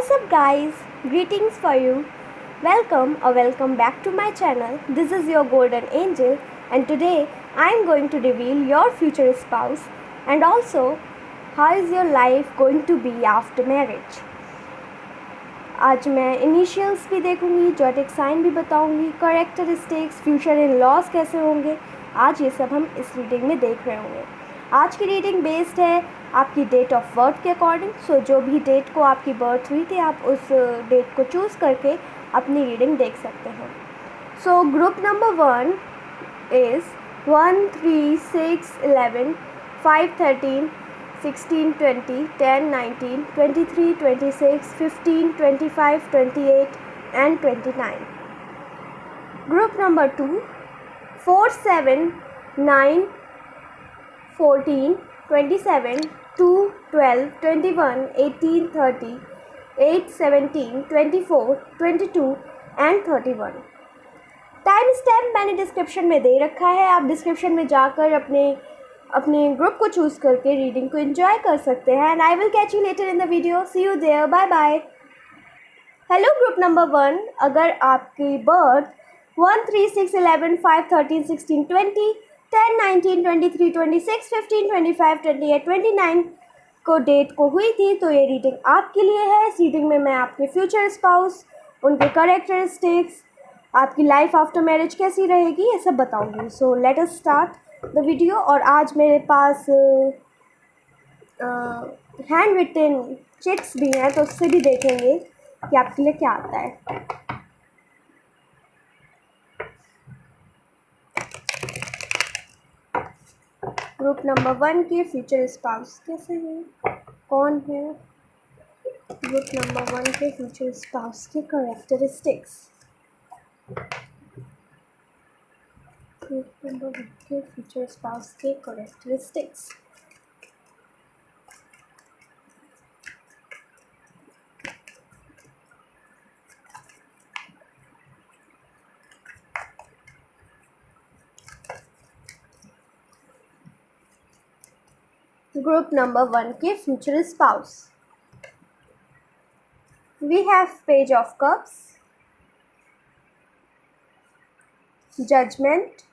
What's up guys, greetings for you. Welcome back to my channel. This is your golden angel and today I am going to reveal your future spouse and also how is your life going to be after marriage. आज मैं initials भी देखूंगी, जोटिक sign भी बताऊंगी, characteristics, future in laws कैसे होंगे, आज ये सब हम इस रीडिंग में देख रहे होंगे। आज की रीडिंग बेस्ड है आपकी डेट ऑफ बर्थ के अकॉर्डिंग। सो जो भी डेट को आपकी बर्थ हुई थी आप उस डेट को चूज़ करके अपनी रीडिंग देख सकते हैं। So group number 1 is 1, 3, 6, 11, 5, 13, 16, 20, 10, 19, 23, 26, 15, 25, 28 and 29. Group number 2 4, 7, 9, 14, 27, 2, 12, 21, 18, 30, 8, 17, 24, 22 and 31. Time stamp मैंने डिस्क्रिप्शन में दे रखा है, आप डिस्क्रिप्शन में जाकर अपने ग्रुप को चूज़ करके रीडिंग को एंजॉय कर सकते हैं। And I will catch you later in the video. See you there, bye bye. Hello group number 1, अगर आपकी बर्थ 1, 3, 6, 11, 5, 13, 16, 20, 10, 19, 23, 26, 15, 25, 28, 29 को डेट को हुई थी तो ये रीडिंग आपके लिए है। इस रीडिंग में मैं आपके फ्यूचर स्पाउस, उनके करेक्टरिस्टिक्स, आपकी लाइफ आफ्टर मैरिज कैसी रहेगी, ये सब बताऊंगी। So let us start the video. और आज मेरे पास हैंड रिटन चिट्स भी हैं तो उससे भी देखेंगे कि आपके लिए क्या आता है। ग्रुप नंबर 1 के फ्यूचर स्पाउस कैसे हैं, कौन है ग्रुप नंबर 1 के फ्यूचर स्पाउस के करेक्टरिस्टिक्स। ग्रुप नंबर 1 के फ्यूचर स्पाउस के करेक्टरिस्टिक्स। Group number 1 के future spouse. We have Page of Cups, Judgment,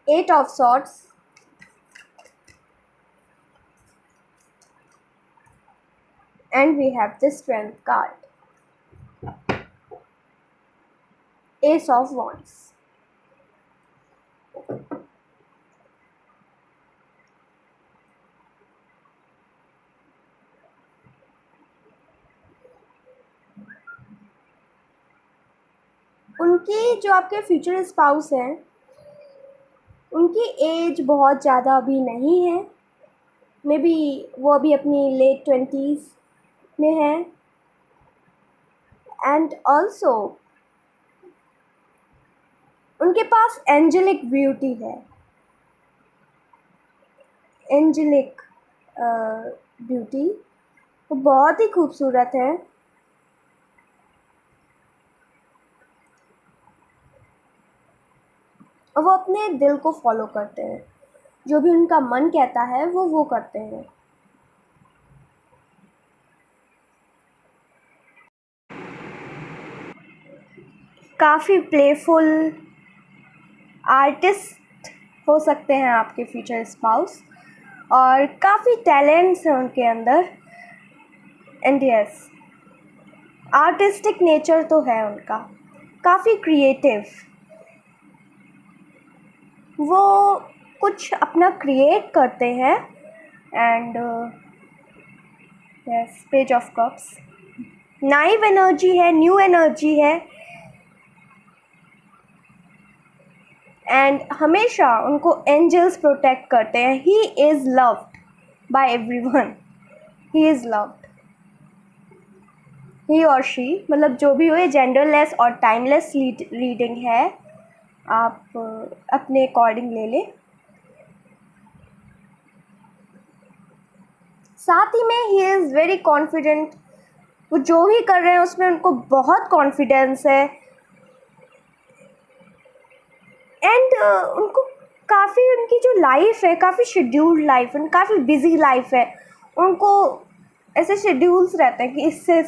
Eight of Swords, and we have the Strength card, Ace of Wands. उनकी जो आपके future spouse हैं उनकी as बहुत ज़्यादा अभी नहीं है, मे बी वो अभी अपनी लेट 20s में है। एंड ऑल्सो उनके पास एंजेलिक ब्यूटी है, एंजेलिक ब्यूटी, वो बहुत ही खूबसूरत है। और वो अपने दिल को फॉलो करते हैं, जो भी उनका मन कहता है वो करते हैं। काफ़ी प्लेफुल आर्टिस्ट हो सकते हैं आपके फ्यूचर स्पाउस और काफ़ी टैलेंट्स हैं उनके अंदर। एंड यस, आर्टिस्टिक नेचर तो है उनका, काफ़ी क्रिएटिव, वो कुछ अपना क्रिएट करते हैं। And yes, page of cups, naive energy है, न्यू एनर्जी है। एंड हमेशा उनको एंजल्स प्रोटेक्ट करते हैं। He is loved by everyone, he is loved. He और शी, मतलब जो भी हो, ये जेंडरलेस और टाइमलेस रीडिंग है, आप अपने अकॉर्डिंग ले लें। साथ ही में ही इज़ वेरी कॉन्फिडेंट, वो जो भी कर रहे हैं उसमें उनको बहुत कॉन्फिडेंस है, एंड उनको काफ़ी, उनकी जो लाइफ है काफ़ी शेड्यूल्ड लाइफ है, काफ़ी बिजी लाइफ है। उनको ऐसे शेड्यूल्स रहते हैं कि इससे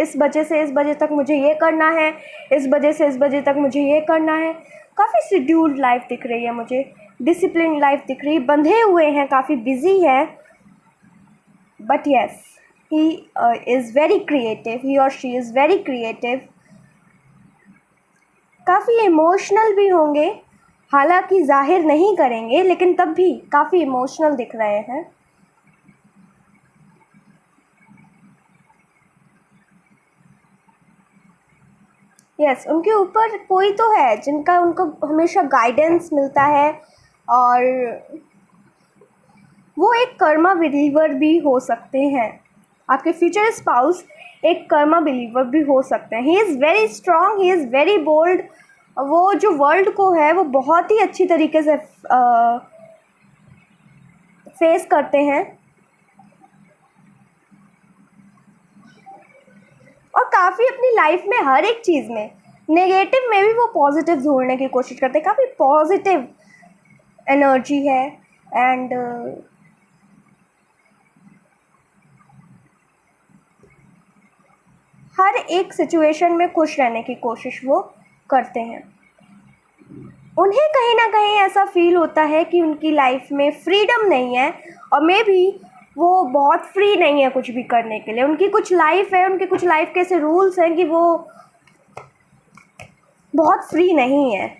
इस बजे से इस बजे तक मुझे ये करना है, इस बजे से इस बजे तक मुझे ये करना है। काफ़ी शेड्यूल्ड लाइफ दिख रही है मुझे, डिसिप्लिन लाइफ दिख रही है, बंधे हुए हैं, काफ़ी बिजी है। But yes, he is very creative, he और शी इज़ वेरी क्रिएटिव। काफ़ी इमोशनल भी होंगे, हालांकि जाहिर नहीं करेंगे, लेकिन तब भी काफ़ी इमोशनल दिख रहे हैं। यस, उनके ऊपर कोई तो है जिनका उनको हमेशा गाइडेंस मिलता है, और वो एक कर्मा बिलीवर भी हो सकते हैं। आपके फ्यूचर स्पाउस एक कर्मा बिलीवर भी हो सकते हैं। He is very strong, he is very bold. वो जो वर्ल्ड को है वो बहुत ही अच्छी तरीके से फेस करते हैं, और काफ़ी अपनी लाइफ में हर एक चीज़ में, नेगेटिव में भी वो पॉजिटिव ढूंढने की कोशिश करते हैं। काफ़ी पॉजिटिव एनर्जी है, एंड हर एक सिचुएशन में खुश रहने की कोशिश वो करते हैं। उन्हें कहीं ना कहीं ऐसा फील होता है कि उनकी लाइफ में फ्रीडम नहीं है, और मे बी वो बहुत फ्री नहीं है कुछ भी करने के लिए। उनकी कुछ लाइफ है, उनके कुछ लाइफ के ऐसे रूल्स हैं कि वो बहुत फ्री नहीं है।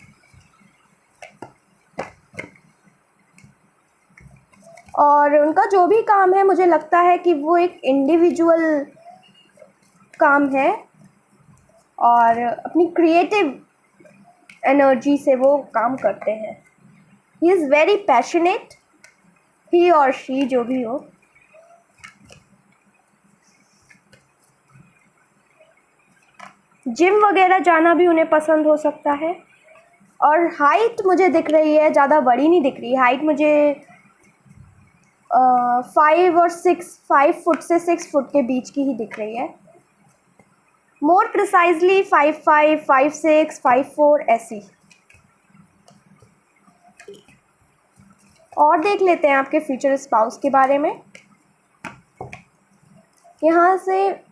और उनका जो भी काम है, मुझे लगता है कि वो एक इंडिविजुअल काम है, और अपनी क्रिएटिव एनर्जी से वो काम करते हैं। ही इज़ वेरी पैशनेट, ही और शी जो भी हो। जिम वगैरह जाना भी उन्हें पसंद हो सकता है। और हाइट मुझे दिख रही है, ज़्यादा बड़ी नहीं दिख रही। हाइट मुझे 5 से 6 फुट के बीच की ही दिख रही है। मोर प्रिसाइजली 5'5", 5'6", 5'4", ऐसी। और देख लेते हैं आपके फ्यूचर स्पाउस के बारे में। यहाँ से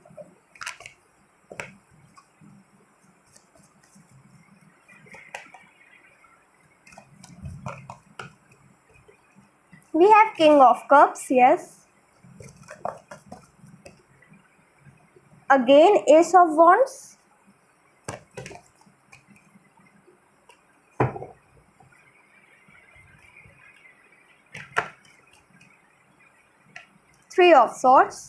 we have King of Cups, yes. Again Ace of Wands. Three of Swords.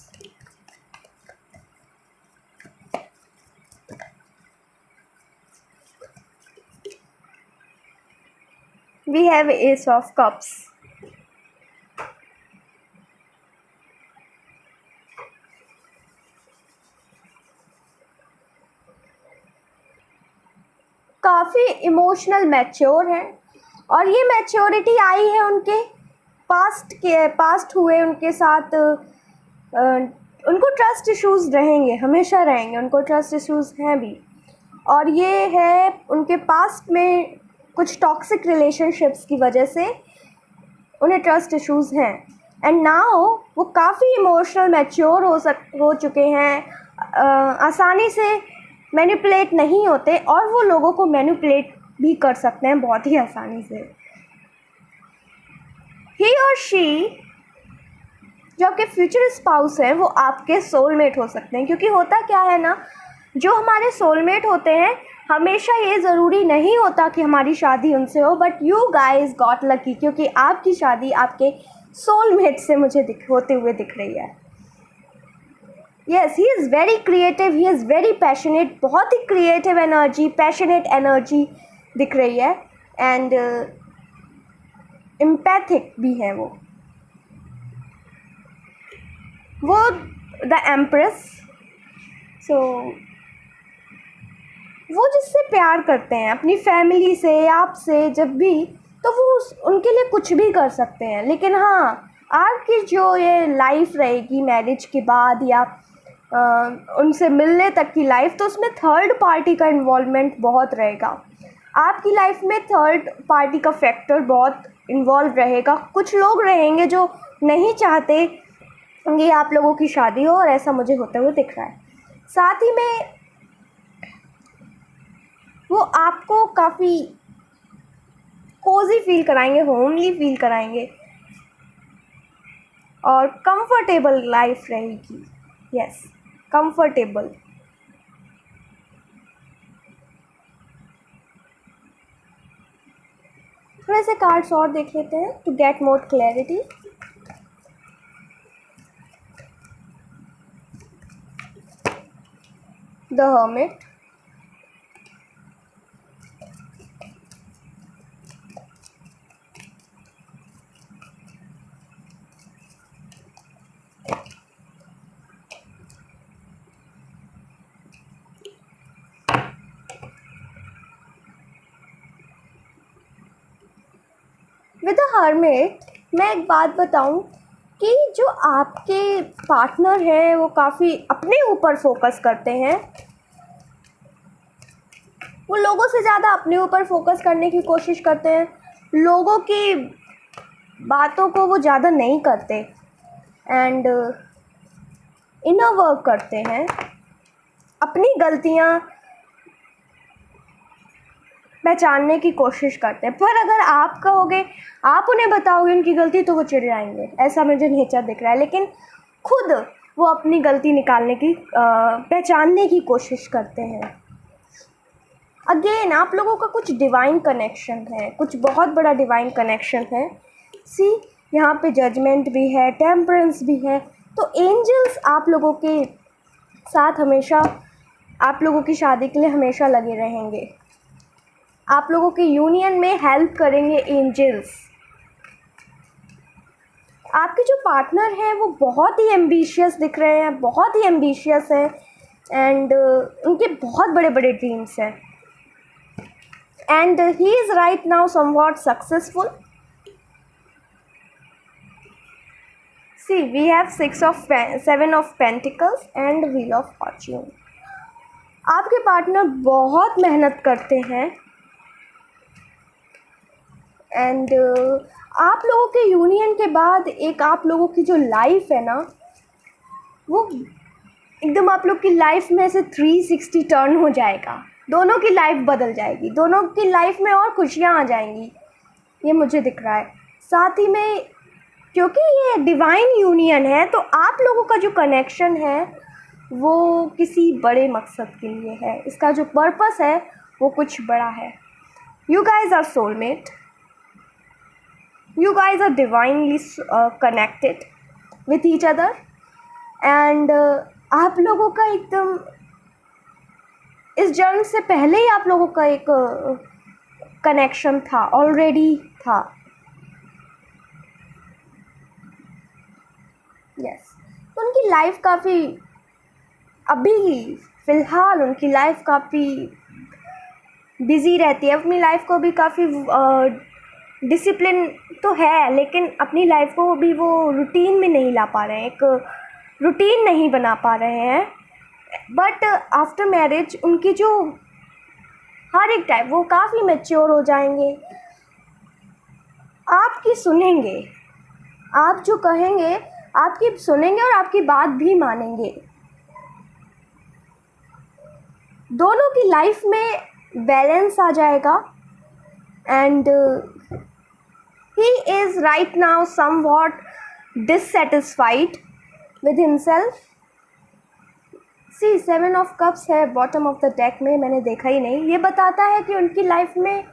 We have Ace of Cups. काफ़ी इमोशनल मैच्योर हैं, और ये मैच्योरिटी आई है उनके पास्ट हुए उनके साथ। उनको ट्रस्ट इश्यूज़ रहेंगे, हमेशा रहेंगे, उनको ट्रस्ट इश्यूज़ हैं भी। और ये है उनके पास्ट में कुछ टॉक्सिक रिलेशनशिप्स की वजह से उन्हें ट्रस्ट इश्यूज़ हैं, एंड नाउ वो काफ़ी इमोशनल मैच्योर हो चुके हैं। आसानी से मैनिपुलेट नहीं होते, और वो लोगों को मैनिपुलेट भी कर सकते हैं बहुत ही आसानी से। ही और शी जो आपके फ्यूचर स्पाउस हैं वो आपके सोलमेट हो सकते हैं, क्योंकि होता क्या है ना, जो हमारे सोलमेट होते हैं, हमेशा ये ज़रूरी नहीं होता कि हमारी शादी उनसे हो, but you guys got lucky, क्योंकि आपकी शादी आपके सोलमेट से मुझे होते हुए दिख रही है। Yes, he is very creative, he is very passionate. बहुत ही क्रिएटिव एनर्जी, पैशनेट एनर्जी दिख रही है, एंड एम्पैथिक भी है वो द एम्प्रेस। सो वो जिससे प्यार करते हैं, अपनी फैमिली से, आपसे, जब भी, तो वो उनके लिए कुछ भी कर सकते हैं। लेकिन हाँ, आपकी जो ये लाइफ रहेगी मैरिज के बाद या उनसे मिलने तक की लाइफ, तो उसमें थर्ड पार्टी का इन्वॉल्वमेंट बहुत रहेगा। आपकी लाइफ में थर्ड पार्टी का फैक्टर बहुत इन्वॉल्व रहेगा। कुछ लोग रहेंगे जो नहीं चाहते कि आप लोगों की शादी हो, और ऐसा मुझे होते हुए दिख रहा है। साथ ही में वो आपको काफ़ी कोजी फील कराएंगे, होमली फील कराएंगे, और कंफर्टेबल लाइफ रहेगी। Yes, comfortable. थोड़े से कार्ड्स और देख लेते हैं to get more clarity. The hermit, with the hermit मैं एक बात बताऊं कि जो आपके पार्टनर हैं वो काफ़ी अपने ऊपर फोकस करते हैं। वो लोगों से ज़्यादा अपने ऊपर फोकस करने की कोशिश करते हैं। लोगों की बातों को वो ज़्यादा नहीं करते, एंड इनर वर्क करते हैं। अपनी गलतियाँ पहचानने की कोशिश करते हैं। पर अगर आप कहोगे, आप उन्हें बताओगे उनकी गलती, तो वो चिढ़ जाएंगे। ऐसा मुझे नेचर दिख रहा है। लेकिन खुद वो अपनी गलती निकालने की पहचानने की कोशिश करते हैं। अगेन आप लोगों का कुछ डिवाइन कनेक्शन है, कुछ बहुत बड़ा डिवाइन कनेक्शन है। सी, यहाँ पे जजमेंट भी है, टेम्परेंस भी है। तो एंजल्स आप लोगों के साथ हमेशा, आप लोगों की शादी के लिए हमेशा लगे रहेंगे। आप लोगों के यूनियन में हेल्प करेंगे एंजल्स। आपके जो पार्टनर हैं वो बहुत ही एम्बिशियस दिख रहे हैं, बहुत ही एम्बिशियस हैं, एंड उनके बहुत बड़े बड़े ड्रीम्स हैं, and he is right now somewhat successful. See, we have 7 of pentacles and wheel of fortune. आपके पार्टनर बहुत मेहनत करते हैं, एंड आप लोगों के यूनियन के बाद एक आप लोगों की जो लाइफ है ना, वो एकदम आप लोग की लाइफ में से 360 टर्न हो जाएगा। दोनों की लाइफ बदल जाएगी, दोनों की लाइफ में और खुशियाँ आ जाएंगी, ये मुझे दिख रहा है। साथ ही में क्योंकि ये डिवाइन यूनियन है, तो आप लोगों का जो कनेक्शन है वो किसी बड़े मकसद के लिए है। इसका जो पर्पस है वो कुछ बड़ा है। You guys are soulmate. You guys are divinely connected with each other, and आप लोगों का एकदम इस जन्म से पहले ही आप लोगों का एक कनेक्शन था, ऑलरेडी था। यस, उनकी लाइफ काफ़ी, अभी फ़िलहाल उनकी लाइफ काफ़ी बिज़ी रहती है। अपनी लाइफ को भी काफ़ी डिसिप्लिन तो है, लेकिन अपनी लाइफ को भी वो रूटीन में नहीं ला पा रहे हैं, एक रूटीन नहीं बना पा रहे हैं। बट आफ्टर मैरिज उनकी जो हर एक टाइप, वो काफ़ी मैच्योर हो जाएंगे, आपकी सुनेंगे, आप जो कहेंगे आपकी सुनेंगे और आपकी बात भी मानेंगे। दोनों की लाइफ में बैलेंस आ जाएगा, and he is right now somewhat dissatisfied with himself. See, 7 of cups है बॉटम ऑफ द डेक में, मैंने देखा ही नहीं। ये बताता है कि उनकी लाइफ में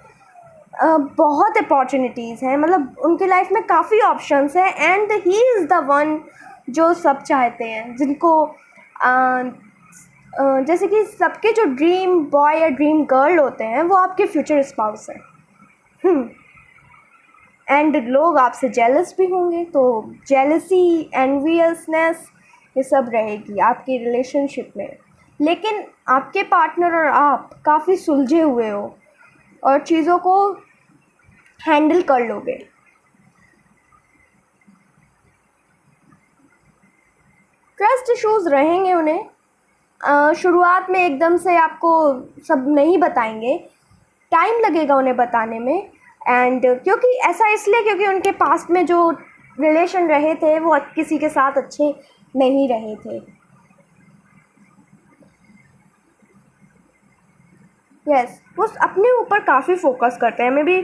बहुत अपॉर्चुनिटीज़ हैं, मतलब उनकी लाइफ में काफ़ी ऑप्शंस हैं, and he is the one जो सब चाहते हैं, जिनको जैसे कि सबके जो ड्रीम बॉय या ड्रीम गर्ल होते हैं वो आपके फ्यूचर स्पाउस हैं। एंड लोग आपसे जेलस भी होंगे, तो जेलसी, एनवियसनेस, ये सब रहेगी आपकी रिलेशनशिप में। लेकिन आपके पार्टनर और आप काफ़ी सुलझे हुए हो और चीज़ों को हैंडल कर लोगे। ट्रस्ट इश्यूज़ रहेंगे उन्हें, शुरुआत में एकदम से आपको सब नहीं बताएंगे, टाइम लगेगा उन्हें बताने में। एंड क्योंकि ऐसा इसलिए क्योंकि उनके पास्ट में जो रिलेशन रहे थे वो किसी के साथ अच्छे नहीं रहे थे। यस, वो अपने ऊपर काफ़ी फोकस करते हैं। मे बी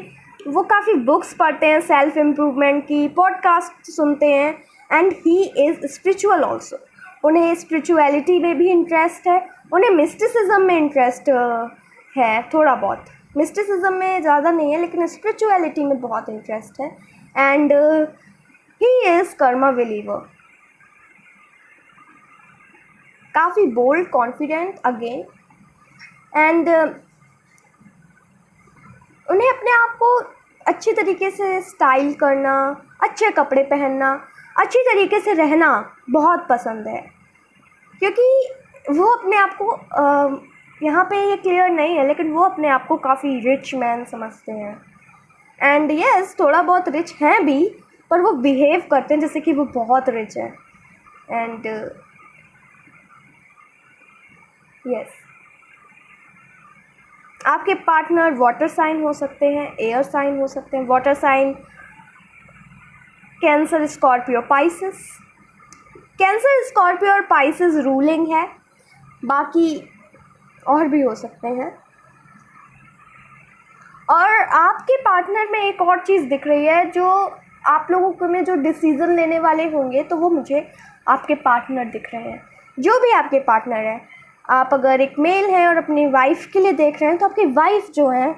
वो काफ़ी बुक्स पढ़ते हैं सेल्फ इम्प्रूवमेंट की, पॉडकास्ट सुनते हैं। And he is spiritual also, उन्हें स्पिरिचुअलिटी में भी इंटरेस्ट है, उन्हें मिस्टिसिज्म में इंटरेस्ट है, थोड़ा बहुत। मिस्टिसिज्म में ज़्यादा नहीं है लेकिन स्पिरिचुअलिटी में बहुत इंटरेस्ट है। And he is Karma believer, काफ़ी बोल्ड, कॉन्फिडेंट अगेन। एंड उन्हें अपने आप को अच्छी तरीके से स्टाइल करना, अच्छे कपड़े पहनना, अच्छी तरीके से रहना बहुत पसंद है। क्योंकि वो अपने आप को यहाँ पे ये क्लियर नहीं है लेकिन वो अपने आप को काफ़ी रिच मैन समझते हैं। एंड यस, थोड़ा बहुत रिच हैं भी, पर वो बिहेव करते हैं जैसे कि वो बहुत रिच है। एंड यस, आपके पार्टनर वाटर साइन हो सकते हैं, एयर साइन हो सकते हैं। Water sign Cancer, Scorpio, Pisces. Cancer, Scorpio और पाइसेस रूलिंग है, बाकी और भी हो सकते हैं। और आपके पार्टनर में एक और चीज़ दिख रही है, जो आप लोगों को में जो डिसीज़न लेने वाले होंगे तो वो मुझे आपके पार्टनर दिख रहे हैं। जो भी आपके पार्टनर है, आप अगर एक मेल हैं और अपनी वाइफ के लिए देख रहे हैं तो आपकी वाइफ जो है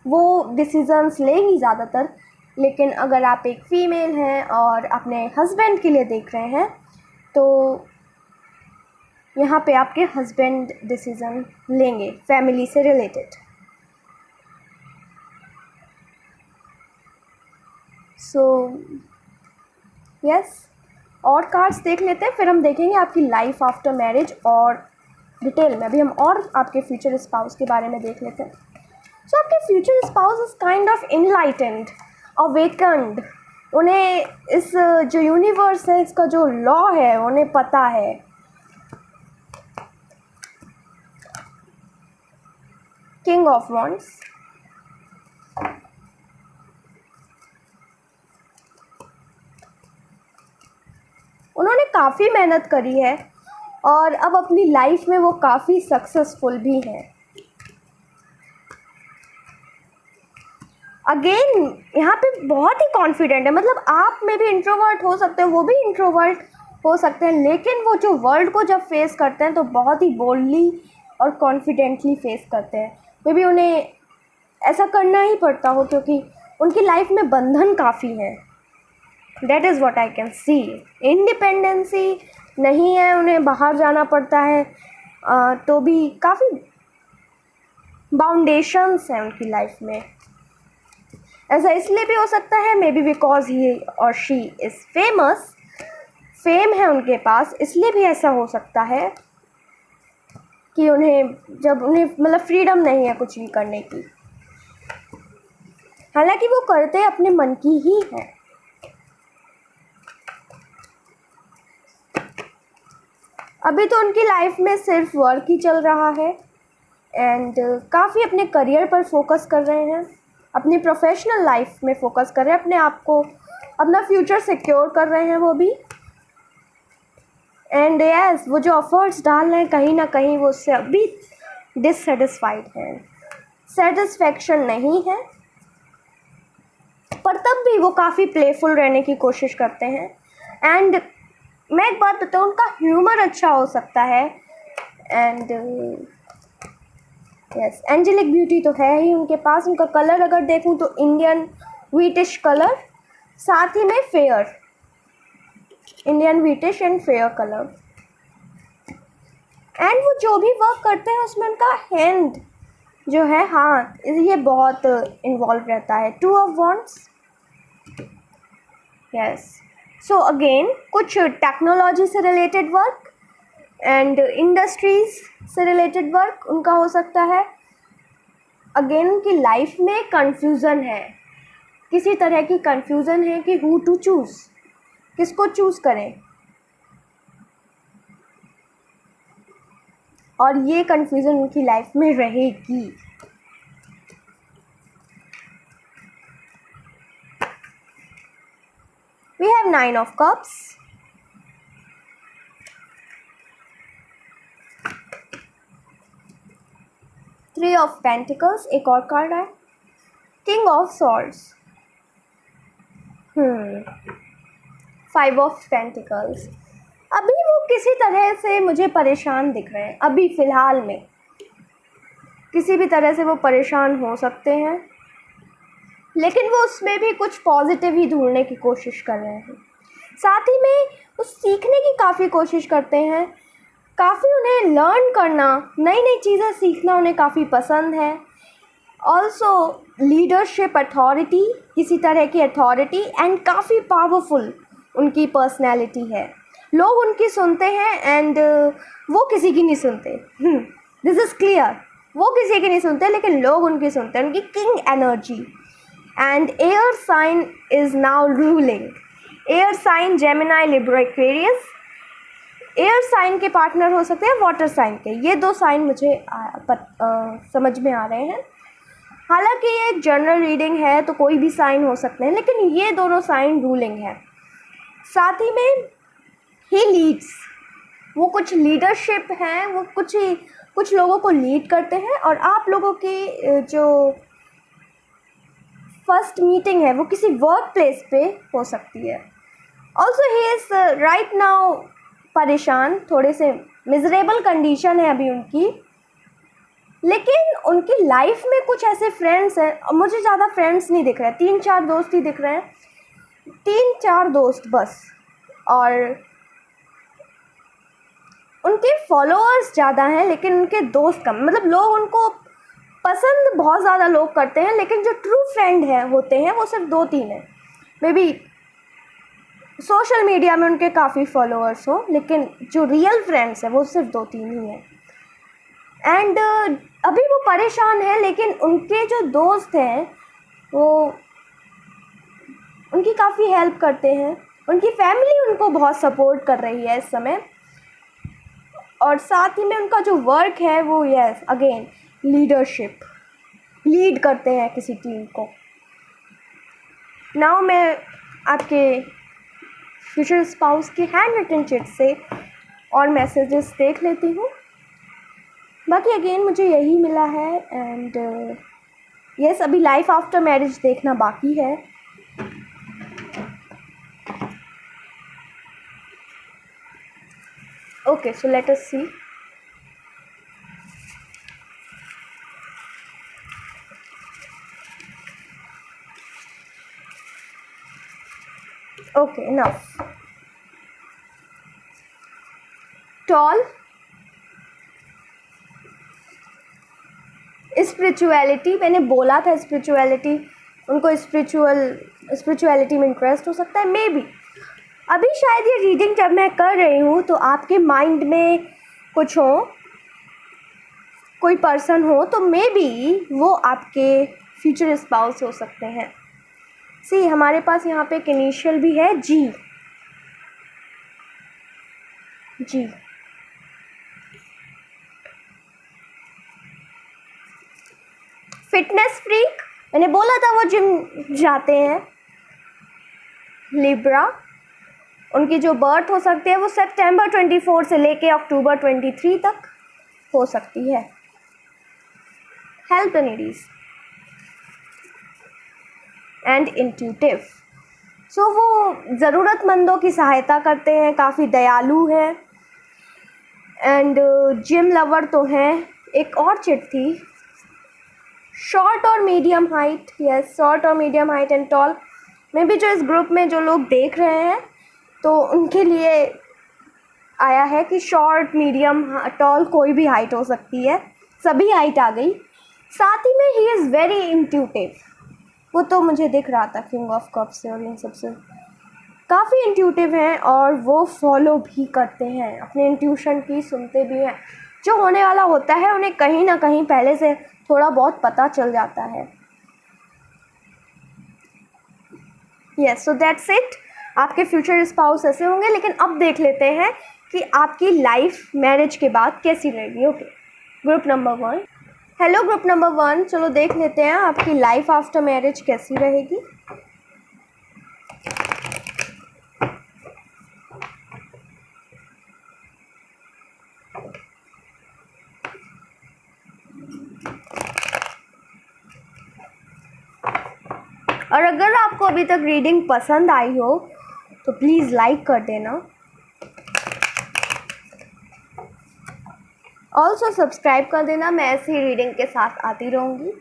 वो डिसीजंस लेंगी ज़्यादातर। लेकिन अगर आप एक फ़ीमेल हैं और अपने हस्बैंड के लिए देख रहे हैं तो यहाँ पे आपके हस्बैंड डिसीज़न लेंगे फैमिली से रिलेटेड। सो यस, और कार्ड्स देख लेते हैं, फिर हम देखेंगे आपकी लाइफ आफ्टर मैरिज और डिटेल में। अभी हम और आपके फ्यूचर स्पाउस के बारे में देख लेते हैं। सो आपके future spouse is kind of enlightened, awakened. उन्हें इस जो यूनिवर्स है, इसका जो लॉ है, उन्हें पता है। किंग ऑफ वॉन्ड्स, उन्होंने काफ़ी मेहनत करी है और अब अपनी लाइफ में वो काफ़ी सक्सेसफुल भी हैं। अगेन यहाँ पे बहुत ही कॉन्फिडेंट है, मतलब आप में भी इंट्रोवर्ट हो सकते हैं, वो भी इंट्रोवर्ट हो सकते हैं, लेकिन वो जो वर्ल्ड को जब फेस करते हैं तो बहुत ही बोल्डली और कॉन्फिडेंटली फेस करते हैं। मे बी उन्हें ऐसा करना ही पड़ता हो क्योंकि उनकी लाइफ में बंधन काफ़ी हैं। That is what I can see. Independency नहीं है, उन्हें बाहर जाना पड़ता है, तो भी काफ़ी बाउंडेशंस हैं उनकी लाइफ में। ऐसा इसलिए भी हो सकता है, मे बी बिकॉज ही और शी इज़ फेमस, फेम है उनके पास, इसलिए भी ऐसा हो सकता है कि उन्हें जब उन्हें मतलब फ्रीडम नहीं है कुछ भी करने की। हालांकि वो करते अपने मन की ही है। अभी तो उनकी लाइफ में सिर्फ वर्क ही चल रहा है एंड काफ़ी अपने करियर पर फोकस कर रहे हैं, अपनी प्रोफेशनल लाइफ में फोकस कर रहे हैं, अपने आप को, अपना फ्यूचर सिक्योर कर रहे हैं वो भी। एंड यस, वो जो एफर्ट्स डाल रहे हैं कहीं ना कहीं वो उससे अभी डिससेटिस्फाइड हैं, सेटिस्फैक्शन नहीं है, पर तब भी वो काफ़ी प्लेफुल रहने की कोशिश करते हैं। एंड मैं एक बात बताऊँ, उनका ह्यूमर अच्छा हो सकता है। एंड यस, एंजेलिक ब्यूटी तो है ही उनके पास। उनका कलर अगर देखूँ तो इंडियन व्हीटिश कलर, साथ ही में fair, Indian wheatish and fair colour. And वो जो भी वर्क करते हैं उसमें उनका हैंड जो है, हाथ, ये बहुत इन्वॉल्व रहता है। Two of wands, yes. So again कुछ टेक्नोलॉजी से रिलेटेड वर्क एंड इंडस्ट्रीज से रिलेटेड वर्क उनका हो सकता है। अगेन उनकी लाइफ में कंफ्यूजन है, किसी तरह की कंफ्यूजन है कि हु टू चूज़, किसको चूज़ करें, और ये कंफ्यूजन उनकी लाइफ में रहेगी। We have 9 of cups, three of pentacles, एक और कार्ड है, king of swords, five of pentacles. अभी वो किसी तरह से मुझे परेशान दिख रहे हैं, अभी फ़िलहाल में किसी भी तरह से वो परेशान हो सकते हैं, लेकिन वो उसमें भी कुछ पॉजिटिव ही ढूंढने की कोशिश कर रहे हैं। साथ ही में वो सीखने की काफ़ी कोशिश करते हैं, काफ़ी उन्हें लर्न करना, नई नई चीज़ें सीखना उन्हें काफ़ी पसंद है। ऑल्सो लीडरशिप, अथॉरिटी, किसी तरह की अथॉरिटी, एंड काफ़ी पावरफुल उनकी पर्सनैलिटी है। लोग उनकी सुनते हैं एंड वो किसी की नहीं सुनते। दिस इज़ क्लियर, वो किसी की नहीं सुनते लेकिन लोग उनकी सुनते हैं, उनकी king energy. And air sign is now ruling, air sign Gemini, Libra, Aquarius. Air sign के पार्टनर हो सकते हैं वाटर साइन के, ये दो साइन मुझे समझ में आ रहे हैं। हालांकि ये एक जनरल रीडिंग है तो कोई भी साइन हो सकते हैं, लेकिन ये दोनों साइन रूलिंग है। साथ ही में ही लीड्स, वो कुछ लीडरशिप हैं, वो कुछ लोगों को लीड करते हैं, और आप लोगों की जो फर्स्ट मीटिंग है वो किसी वर्क प्लेस पे हो सकती है। Also he is right now परेशान, थोड़े से मिजरेबल कंडीशन है अभी उनकी, लेकिन उनकी लाइफ में कुछ ऐसे फ्रेंड्स हैं, और मुझे ज़्यादा फ्रेंड्स नहीं दिख रहे हैं, 3-4 दोस्त ही दिख रहे हैं, 3-4 दोस्त बस। और उनके फॉलोअर्स ज़्यादा हैं लेकिन उनके दोस्त कम, मतलब लोग उनको पसंद बहुत ज़्यादा लोग करते हैं, लेकिन जो ट्रू फ्रेंड है होते हैं वो सिर्फ 2-3 हैं। मे बी सोशल मीडिया में उनके काफ़ी फॉलोअर्स हो, लेकिन जो रियल फ्रेंड्स हैं वो सिर्फ 2-3 ही हैं। एंड अभी वो परेशान है, लेकिन उनके जो दोस्त हैं वो उनकी काफ़ी हेल्प करते हैं, उनकी फैमिली उनको बहुत सपोर्ट कर रही है इस समय। और साथ ही में उनका जो वर्क है वो यस अगेन लीडरशिप, लीड करते हैं किसी टीम को। नाउ मैं आपके फ्यूचर स्पाउस की हैंड रिटन चिट से और मैसेजेस देख लेती हूँ। बाकी अगेन मुझे यही मिला है, एंड यस अभी लाइफ आफ्टर मैरिज देखना बाकी है। Okay, so let us see. Okay, enough. Tall, spirituality, मैंने बोला था स्पिरिचुअलिटी, उनको स्पिरिचुअलिटी में इंटरेस्ट हो सकता है। मे बी अभी शायद ये रीडिंग जब मैं कर रही हूँ तो आपके माइंड में कुछ हो, कोई पर्सन हो, तो मे बी वो आपके फ्यूचर स्पाउस हो सकते हैं। सी हमारे पास यहाँ पे एक इनिशियल भी है, जी। फिटनेस फ्रीक, मैंने बोला था वो जिम जाते हैं। लिब्रा, उनकी जो बर्थ हो सकती है वो सितंबर 24 से लेके अक्टूबर 23 तक हो सकती है। हेल्प द नीडीज एंड इंट्यूटिव, सो वो ज़रूरतमंदों की सहायता करते हैं, काफ़ी दयालु हैं, एंड जिम लवर तो हैं। एक और चिट थी, शॉर्ट और मीडियम हाइट, यस शॉर्ट और medium height and tall. May be जो इस ग्रुप में जो लोग देख रहे हैं तो उनके लिए आया है कि शॉर्ट, मीडियम, टॉल, कोई भी हाइट हो सकती है, सभी हाइट आ गई। साथ ही में ही इज़ वेरी इंट्यूटिव, वो तो मुझे दिख रहा था किंग ऑफ कप्स से और इन सबसे। काफ़ी इंट्यूटिव हैं और वो फॉलो भी करते हैं, अपने इंट्यूशन की सुनते भी हैं। जो होने वाला होता है उन्हें कहीं ना कहीं पहले से थोड़ा बहुत पता चल जाता है। Yes, so that's it. आपके फ्यूचर स्पाउस ऐसे होंगे। लेकिन अब देख लेते हैं कि आपकी लाइफ मैरिज के बाद कैसी रहेगी। Okay, group number 1। Hello group number 1, चलो देख लेते हैं आपकी लाइफ आफ्टर मैरिज कैसी रहेगी। और अगर आपको अभी तक रीडिंग पसंद आई हो तो प्लीज़ लाइक कर देना। ऑल्सो सब्सक्राइब कर देना, मैं ऐसी ही रीडिंग के साथ आती रहूँगी।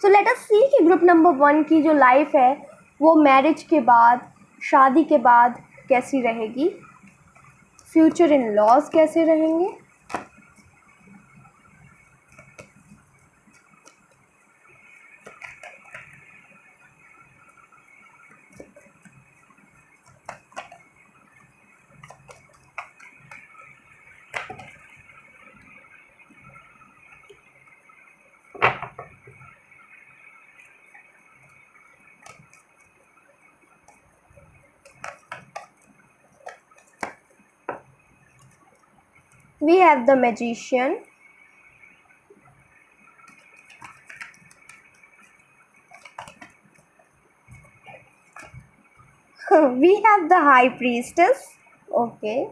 सो लेट अस सी कि ग्रुप नंबर 1 की जो लाइफ है वो मैरिज के बाद, शादी के बाद कैसी रहेगी। फ्यूचर इन लॉज कैसे रहेंगे। We have the Magician, we have the High Priestess. Okay,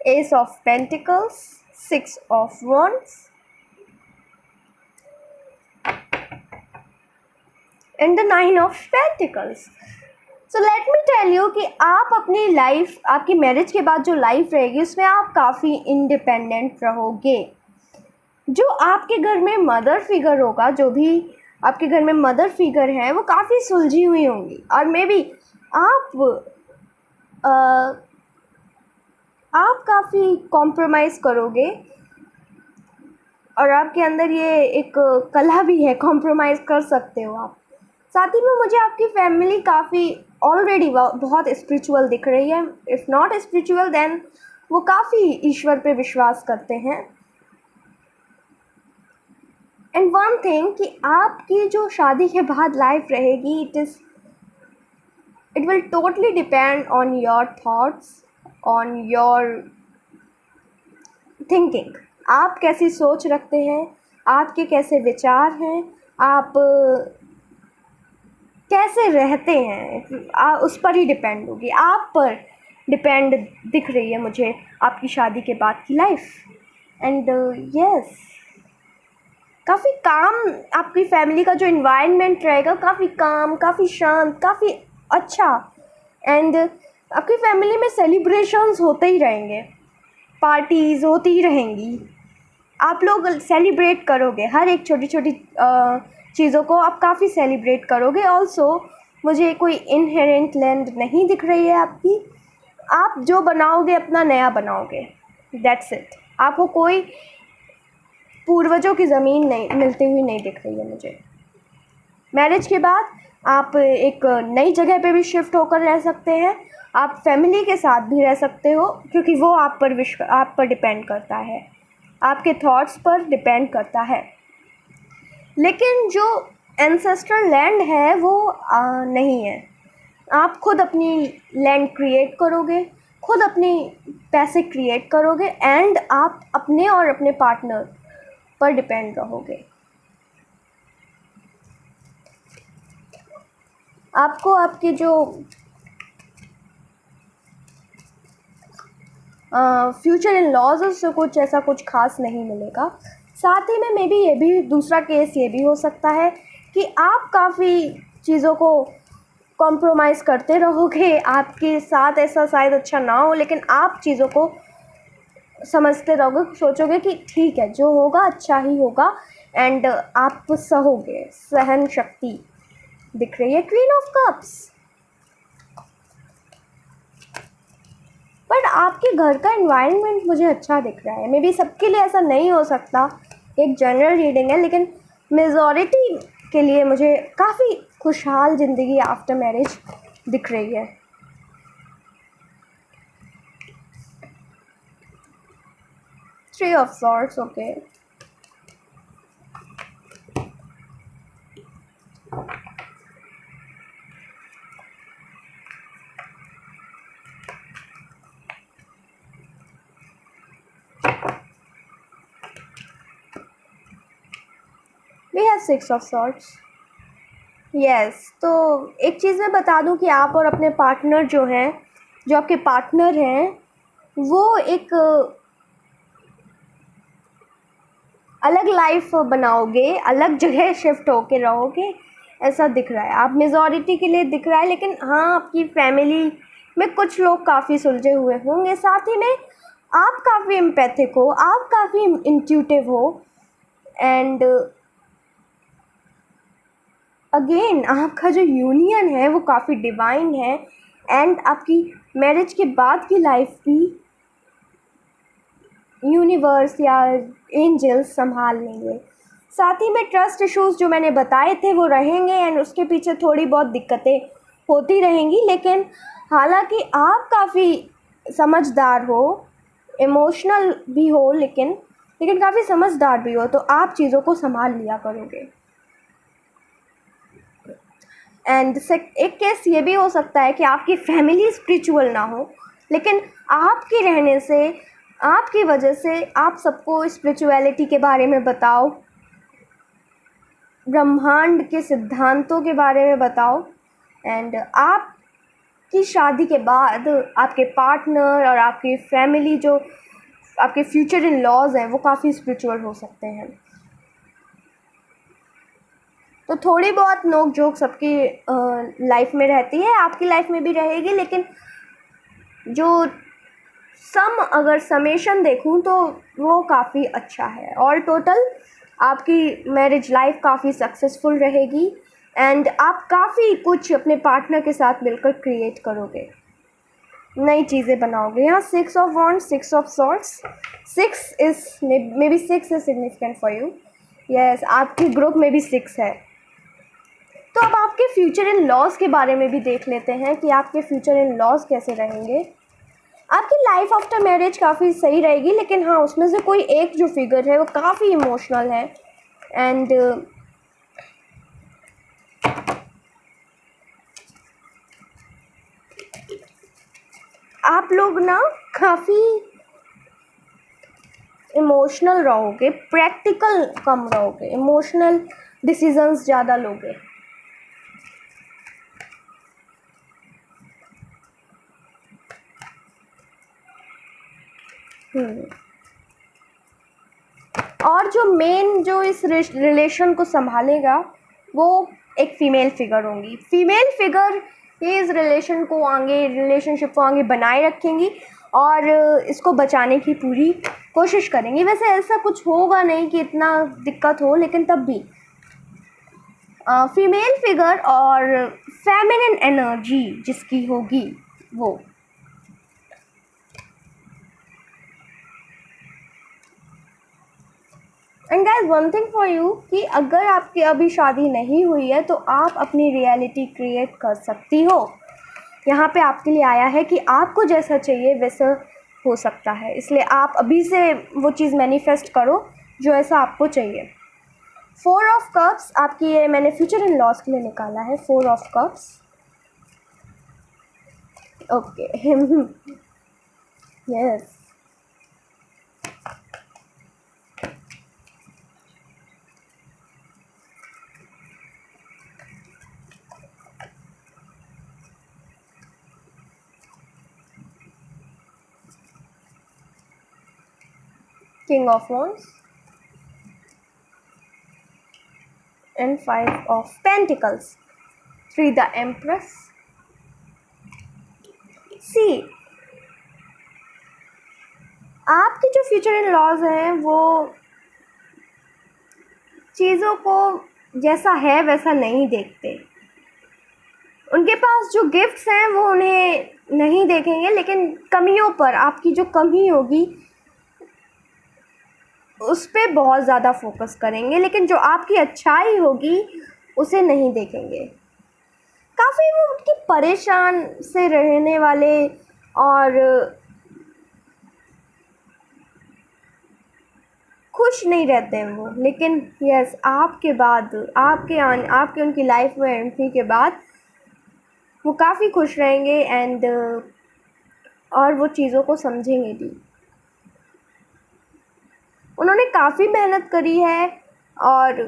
Ace of Pentacles, Six of Wands, and the Nine of Pentacles. So let me tell you कि आप अपनी लाइफ, आपकी मैरिज के बाद जो life रहेगी उसमें आप काफ़ी इंडिपेंडेंट रहोगे। जो आपके घर में मदर फिगर होगा, जो भी आपके घर में मदर फिगर है, वो काफ़ी सुलझी हुई होंगी और मे बी आप काफ़ी कॉम्प्रोमाइज़ करोगे और आपके अंदर ये एक कला भी है, कॉम्प्रोमाइज़ कर सकते हो आप। साथ ही में मुझे आपकी फैमिली काफ़ी ऑलरेडी बहुत स्पिरिचुअल दिख रही है। इफ़ नॉट स्पिरिचुअल देन वो काफ़ी ईश्वर पे विश्वास करते हैं। एंड वन थिंग कि आपकी जो शादी के बाद लाइफ रहेगी, it will totally depend on your thoughts, on your thinking. आप कैसी सोच रखते हैं, आपके कैसे विचार हैं, आप कैसे रहते हैं, उस पर ही डिपेंड होगी। आप पर डिपेंड दिख रही है मुझे आपकी शादी के बाद की लाइफ। एंड यस, काफ़ी काम, आपकी फैमिली का जो इन्वायरमेंट रहेगा काफ़ी काम, काफ़ी शांत, काफ़ी अच्छा। एंड आपकी फैमिली में सेलिब्रेशंस होते ही रहेंगे, पार्टीज़ होती ही रहेंगी, आप लोग सेलिब्रेट करोगे हर एक छोटी छोटी चीज़ों को, आप काफ़ी सेलिब्रेट करोगे। ऑल्सो मुझे कोई इनहेरेंट लैंड नहीं दिख रही है आपकी। आप जो बनाओगे अपना नया बनाओगे, दैट्स इट। आपको कोई पूर्वजों की ज़मीन नहीं मिलती हुई नहीं दिख रही है मुझे। मैरिज के बाद आप एक नई जगह पे भी शिफ्ट होकर रह सकते हैं, आप फैमिली के साथ भी रह सकते हो, क्योंकि वो आप पर डिपेंड करता है, आपके थॉट्स पर डिपेंड करता है। लेकिन जो एंसेस्ट्रल लैंड है वो नहीं है। आप खुद अपनी लैंड क्रिएट करोगे, खुद अपने पैसे क्रिएट करोगे एंड आप अपने और अपने पार्टनर पर डिपेंड रहोगे। आपको आपके जो फ्यूचर इन लॉज उससे कुछ खास नहीं मिलेगा। साथ ही में मे बी ये भी दूसरा केस ये भी हो सकता है कि आप काफ़ी चीज़ों को कॉम्प्रोमाइज़ करते रहोगे, आपके साथ ऐसा शायद अच्छा ना हो, लेकिन आप चीज़ों को समझते रहोगे, सोचोगे कि ठीक है जो होगा अच्छा ही होगा एंड आप सहोगे। सहन शक्ति दिख रही है, क्वीन ऑफ कप्स। बट आपके घर का एनवायरनमेंट मुझे अच्छा दिख रहा है। मे बी सबके लिए ऐसा नहीं हो सकता, एक जनरल रीडिंग है, लेकिन मेजॉरिटी के लिए मुझे काफ़ी खुशहाल ज़िंदगी आफ्टर मैरिज दिख रही है। Three of swords, okay. We have six of swords. Yes, तो एक चीज़ मैं बता दूं कि आप और अपने पार्टनर जो हैं, जो आपके पार्टनर हैं, वो एक अलग लाइफ बनाओगे, अलग जगह शिफ्ट होके रहोगे, ऐसा दिख रहा है। आप मेजॉरिटी के लिए दिख रहा है, लेकिन हाँ, आपकी फैमिली में कुछ लोग काफ़ी सुलझे हुए होंगे। साथ ही में आप काफ़ी एम्पैथिक हो, आप काफ़ी इंट्यूटिव हो, एंड अगेन आपका जो यूनियन है वो काफ़ी डिवाइन है, एंड आपकी मैरिज के बाद की लाइफ भी यूनिवर्स या एंजल्स संभाल लेंगे। साथ ही में ट्रस्ट इश्यूज़ जो मैंने बताए थे वो रहेंगे, एंड उसके पीछे थोड़ी बहुत दिक्कतें होती रहेंगी, लेकिन हालांकि आप काफ़ी समझदार हो, इमोशनल भी हो, लेकिन काफ़ी समझदार भी हो, तो आप चीज़ों को संभाल लिया करोगे। एंड एक केस ये भी हो सकता है कि आपकी फैमिली स्पिरिचुअल ना हो, लेकिन आपके रहने से, आपकी वजह से आप सबको स्पिरिचुअलिटी के बारे में बताओ, ब्रह्मांड के सिद्धांतों के बारे में बताओ, एंड आपकी शादी के बाद आपके पार्टनर और आपकी फैमिली, जो आपके फ्यूचर इन लॉज हैं, वो काफ़ी स्पिरिचुअल हो सकते हैं। तो थोड़ी बहुत नोक झोंक सबकी लाइफ में रहती है, आपकी लाइफ में भी रहेगी, लेकिन जो अगर समेशन देखूं तो वो काफ़ी अच्छा है। और टोटल आपकी मैरिज लाइफ काफ़ी सक्सेसफुल रहेगी, एंड आप काफ़ी कुछ अपने पार्टनर के साथ मिलकर क्रिएट करोगे, नई चीज़ें बनाओगे। यहाँ six of wands, six of swords, six is may be six is significant for you. Yes, आपके ग्रुप में भी सिक्स है। तो अब आपके फ्यूचर इन लॉज के बारे में भी देख लेते हैं कि आपके फ्यूचर इन लॉज कैसे रहेंगे। आपकी लाइफ आफ्टर मैरिज काफ़ी सही रहेगी, लेकिन हाँ, उसमें से कोई एक जो फिगर है वो काफ़ी इमोशनल है, एंड आप लोग ना काफ़ी इमोशनल रहोगे, प्रैक्टिकल कम रहोगे, इमोशनल डिसीजंस ज़्यादा लोगे। और जो मेन जो इस रिलेशन को संभालेगा वो एक फ़ीमेल फिगर होंगी। फीमेल फिगर ये इस रिलेशनशिप को आगे बनाए रखेंगी और इसको बचाने की पूरी कोशिश करेंगी। वैसे ऐसा कुछ होगा नहीं कि इतना दिक्कत हो, लेकिन तब भी फीमेल फिगर और फेमिनिन एनर्जी जिसकी होगी वो। And guys, one thing for you कि अगर आपकी अभी शादी नहीं हुई है तो आप अपनी रियलिटी क्रिएट कर सकती हो। यहाँ पे आपके लिए आया है कि आपको जैसा चाहिए वैसा हो सकता है, इसलिए आप अभी से वो चीज़ मैनिफेस्ट करो जो ऐसा आपको चाहिए। फोर ऑफ कप्स आपकी, ये मैंने फ्यूचर इन लॉस के लिए निकाला है। Four of cups, okay. Yes, King of Wands and Five of Pentacles, 3 the Empress. See, आपके जो फ्यूचर इन लॉज हैं वो चीज़ों को जैसा है वैसा नहीं देखते। उनके पास जो गिफ्ट्स हैं वो उन्हें नहीं देखेंगे, लेकिन कमियों पर, आपकी जो कमी होगी उस पर बहुत ज़्यादा फोकस करेंगे, लेकिन जो आपकी अच्छाई होगी उसे नहीं देखेंगे। काफ़ी वो उनके परेशान से रहने वाले और खुश नहीं रहते हैं वो। लेकिन यस, आपके बाद आपके उनकी लाइफ में एंट्री के बाद वो काफ़ी खुश रहेंगे एंड और वो चीज़ों को समझेंगे भी। उन्होंने काफ़ी मेहनत करी है और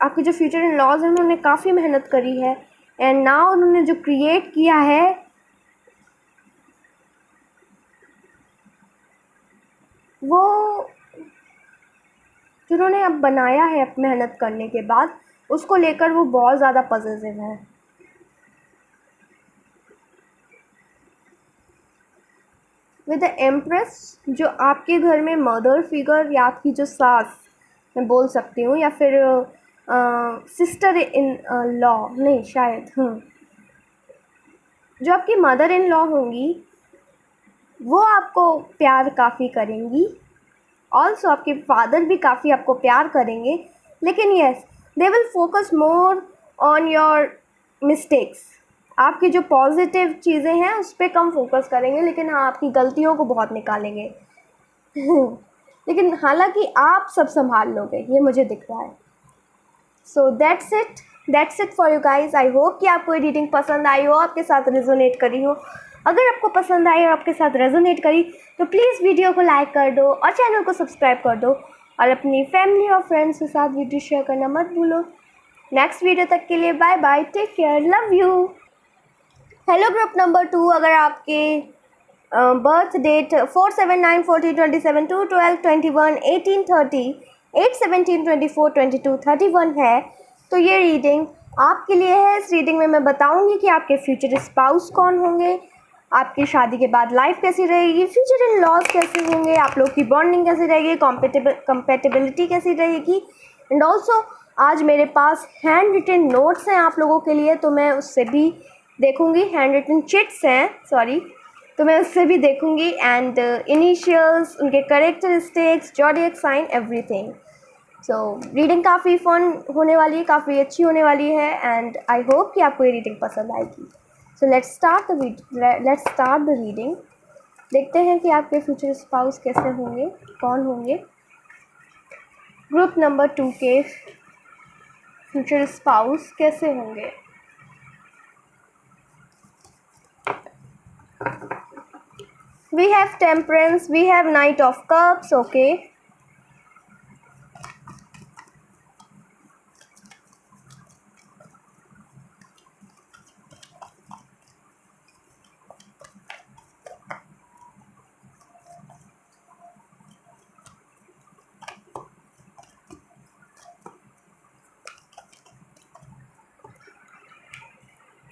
आपके जो फ्यूचर इन लॉज हैं उन्होंने काफ़ी मेहनत करी है एंड नाउ उन्होंने जो क्रिएट किया है वो जो उन्होंने अब बनाया है मेहनत करने के बाद, उसको लेकर वो बहुत ज़्यादा पॉजिटिव है। विद द एम्प्रेस, जो आपके घर में मदर फिगर या आपकी जो सास मैं बोल सकती हूँ, या फिर सिस्टर इन लॉ, नहीं शायद, जो आपकी मदर इन लॉ होंगी वो आपको प्यार काफ़ी करेंगी। ऑल्सो आपके फादर भी काफ़ी आपको प्यार करेंगे, लेकिन yes, they will focus more on your mistakes. आपकी जो पॉजिटिव चीज़ें हैं उस पर कम फोकस करेंगे, लेकिन हाँ आपकी गलतियों को बहुत निकालेंगे। लेकिन हालांकि आप सब संभाल लोगे, ये मुझे दिख रहा है। So that's it for you guys. I hope कि आपको ये रीडिंग पसंद आई हो, आपके साथ रेजोनेट करी हो। अगर आपको पसंद आई और आपके साथ रेजोनेट करी तो प्लीज़ वीडियो को लाइक कर दो और चैनल को सब्सक्राइब कर दो और अपनी फैमिली और फ्रेंड्स के साथ वीडियो शेयर करना मत भूलो। नेक्स्ट वीडियो तक के लिए bye bye, take care, love you. Hello group number 2, अगर आपके बर्थ डेट 479/14/27/12/21/18/30/8/17/24/22/31 है तो ये रीडिंग आपके लिए है। इस रीडिंग में मैं बताऊंगी कि आपके फ्यूचर स्पाउस कौन होंगे, आपकी शादी के बाद लाइफ कैसी रहेगी, फ्यूचर इन लॉज कैसे होंगे, आप लोग की बॉन्डिंग कैसी रहेगी, कंपेटेबिलिटी कैसी रहेगी। एंड ऑल्सो आज मेरे पास हैंड रिटन नोट्स हैं आप लोगों के लिए, तो मैं उससे भी देखूंगी। हैंड रिटन चिट्स हैं, सॉरी, तो मैं उससे भी देखूंगी। एंड इनिशियल्स, उनके characteristics, zodiac sign, everything. So reading काफ़ी फन होने वाली है, काफ़ी अच्छी होने वाली है एंड आई होप कि आपको ये रीडिंग पसंद आएगी। So let's start the reading. देखते हैं कि आपके फ्यूचर स्पाउस कैसे होंगे, कौन होंगे। ग्रुप नंबर 2 के फ्यूचर स्पाउस कैसे होंगे। We have Temperance, we have Knight of Cups, okay.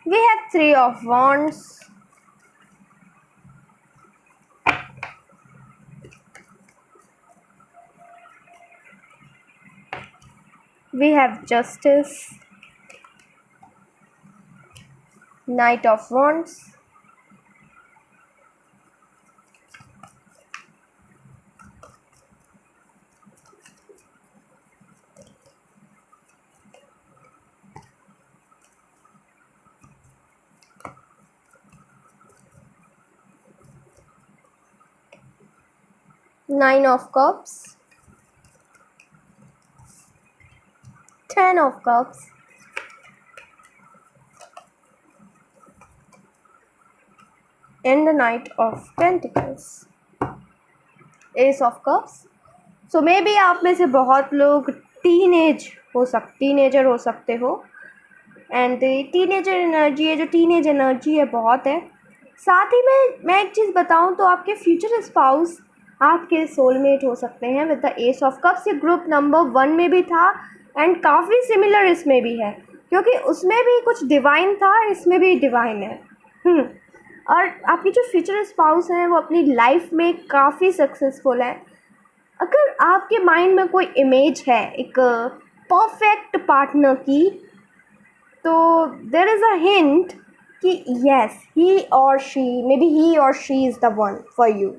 We have Three of Wands. We have Justice, Knight of Wands, Nine of Cups, Ten of Cups, and the Knight of Pentacles, Ace of Cups. So may be आप में से बहुत लोग teenager हो सकते हो and teenager energy है, जो टीनेज एनर्जी है बहुत है। साथ ही में मैं एक चीज़ बताऊं तो आपके फ्यूचर स्पाउस आपके सोलमेट हो सकते हैं with the S of cups. ये ग्रुप नंबर 1 में भी था एंड काफ़ी सिमिलर इसमें भी है, क्योंकि उसमें भी कुछ डिवाइन था, इसमें भी डिवाइन है। और आपकी जो फ्यूचर स्पाउस हैं वो अपनी लाइफ में काफ़ी सक्सेसफुल है। अगर आपके माइंड में कोई इमेज है एक परफेक्ट पार्टनर की, तो देयर इज़ अ हिंट कि यस, ही और she is the one for you.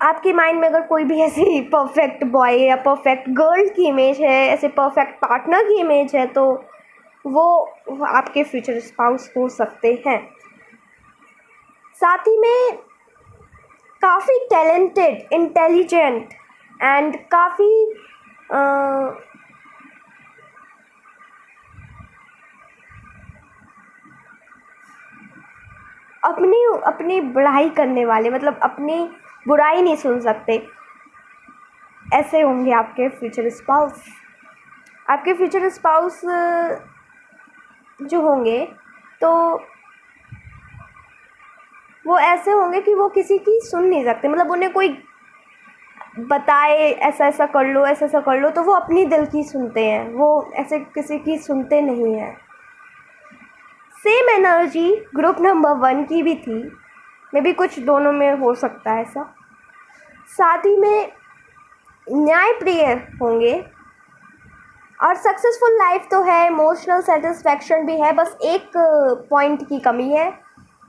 आपके माइंड में अगर कोई भी ऐसी परफेक्ट बॉय या परफेक्ट गर्ल की इमेज है, ऐसे परफेक्ट पार्टनर की इमेज है, तो वो आपके फ्यूचर स्पाउस हो सकते हैं। साथ ही में काफ़ी टैलेंटेड, इंटेलिजेंट एंड काफ़ी अपनी अपनी बढ़ाई करने वाले, मतलब अपनी बुराई नहीं सुन सकते, ऐसे होंगे आपके फ्यूचर स्पाउस। आपके फ्यूचर स्पाउस जो होंगे तो वो ऐसे होंगे कि वो किसी की सुन नहीं सकते, मतलब उन्हें कोई बताए ऐसा ऐसा कर लो, ऐसा ऐसा कर लो, तो वो अपनी दिल की सुनते हैं, वो ऐसे किसी की सुनते नहीं हैं। सेम एनर्जी ग्रुप नंबर 1 की भी थी, मे भी कुछ दोनों में हो सकता है ऐसा। साथ ही में न्यायप्रिय होंगे और सक्सेसफुल लाइफ तो है, इमोशनल सेटिस्फैक्शन भी है, बस एक पॉइंट की कमी है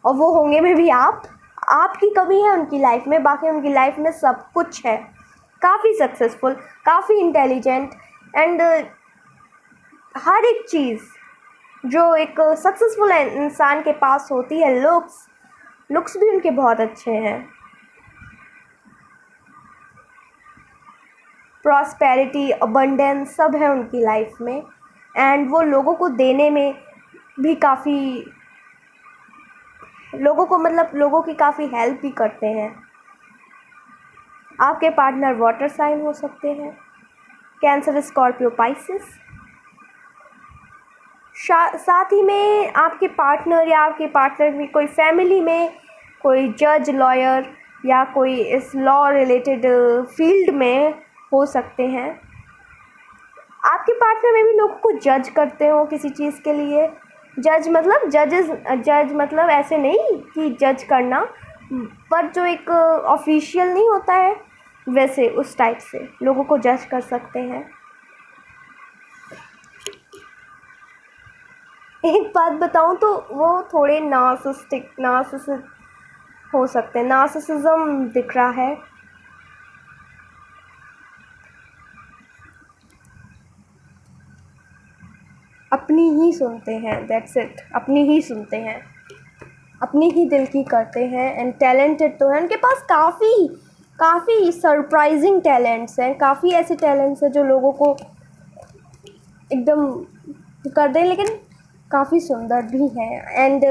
और वो होंगे में भी आपकी कमी है उनकी लाइफ में, बाकी उनकी लाइफ में सब कुछ है। काफ़ी सक्सेसफुल, काफ़ी इंटेलिजेंट एंड हर एक चीज़ जो एक सक्सेसफुल इंसान के पास होती है, लुक्स भी उनके बहुत अच्छे हैं। प्रॉस्पेरिटी, अबंडेंस सब है उनकी लाइफ में एंड वो लोगों को देने में भी काफ़ी, लोगों की काफ़ी हेल्प भी करते हैं। आपके पार्टनर वाटर साइन हो सकते हैं, कैंसर, स्कॉर्पियो, पाइसिस। साथ ही में आपके पार्टनर या आपके पार्टनर की कोई फैमिली में कोई जज, लॉयर या कोई इस लॉ रिलेटेड फील्ड में हो सकते हैं। आपके पार्टनर में भी लोगों को जज करते हो किसी चीज़ के लिए। जज मतलब ऐसे नहीं कि जज करना, पर जो एक ऑफिशियल नहीं होता है वैसे, उस टाइप से लोगों को जज कर सकते हैं। एक बात बताऊं तो वो थोड़े नार्सिसिस्ट हो सकते हैं, नार्सिसिज्म दिख रहा है। अपनी ही सुनते हैं, दैट्स इट, अपनी ही सुनते हैं, अपनी ही दिल की करते हैं एंड टैलेंटेड तो है उनके पास, काफ़ी सरप्राइजिंग टैलेंट्स हैं, काफ़ी ऐसे टैलेंट्स हैं जो लोगों को एकदम कर दें, लेकिन काफ़ी सुंदर भी हैं। एंड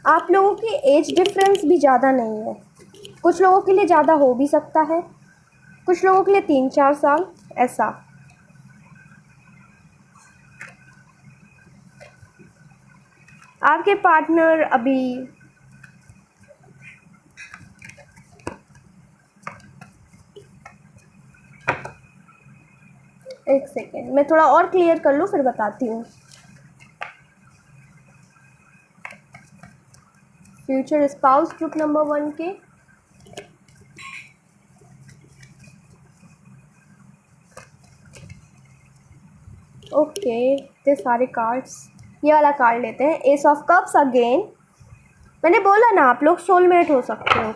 आप लोगों की एज डिफरेंस भी ज़्यादा नहीं है, कुछ लोगों के लिए ज़्यादा हो भी सकता है, कुछ लोगों के लिए 3-4 साल ऐसा। आपके पार्टनर अभी एक सेकेंड, मैं थोड़ा और क्लियर कर लूँ फिर बताती हूँ। फ्यूचर स्पाउस ग्रुप नंबर 1 के ओके, ये सारे कार्ड्स, ये वाला कार्ड लेते हैं, एस ऑफ कप्स अगेन। मैंने बोला ना आप लोग सोलमेट हो सकते हो।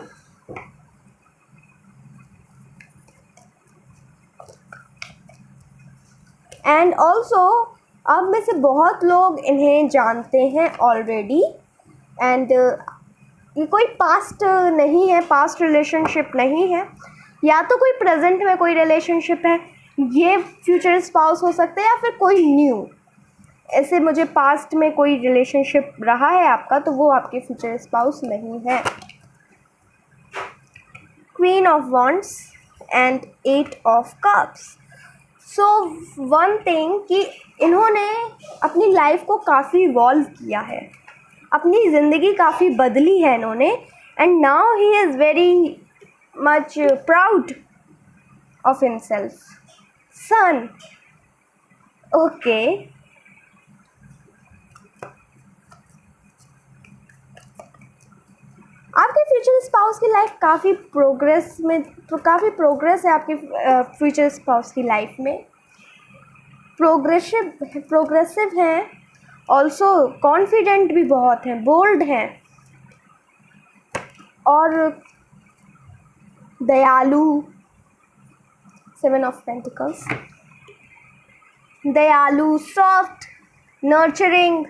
एंड ऑल्सो अब में से बहुत लोग इन्हें जानते हैं ऑलरेडी एंड ये कोई पास्ट नहीं है, पास्ट रिलेशनशिप नहीं है, या तो कोई प्रेजेंट में कोई रिलेशनशिप है, ये फ्यूचर स्पाउस हो सकता है, या फिर कोई न्यू, ऐसे मुझे पास्ट में कोई रिलेशनशिप रहा है आपका तो वो आपके फ्यूचर स्पाउस नहीं है। Queen of wands and 8 of cups. So one thing कि इन्होंने अपनी लाइफ को काफ़ी इवॉल्व किया है, अपनी ज़िंदगी काफ़ी बदली है इन्होंने, and now he is very much proud of himself. Sun, okay, आपके फ्यूचर स्पाउस की लाइफ काफ़ी प्रोग्रेस है आपके फ्यूचर स्पाउस की लाइफ में, प्रोग्रेसिव हैं, ऑल्सो कॉन्फिडेंट भी बहुत हैं, बोल्ड हैं और दयालु, 7 ऑफ पेंटिकल्स, दयालु, सॉफ्ट, नर्चरिंग,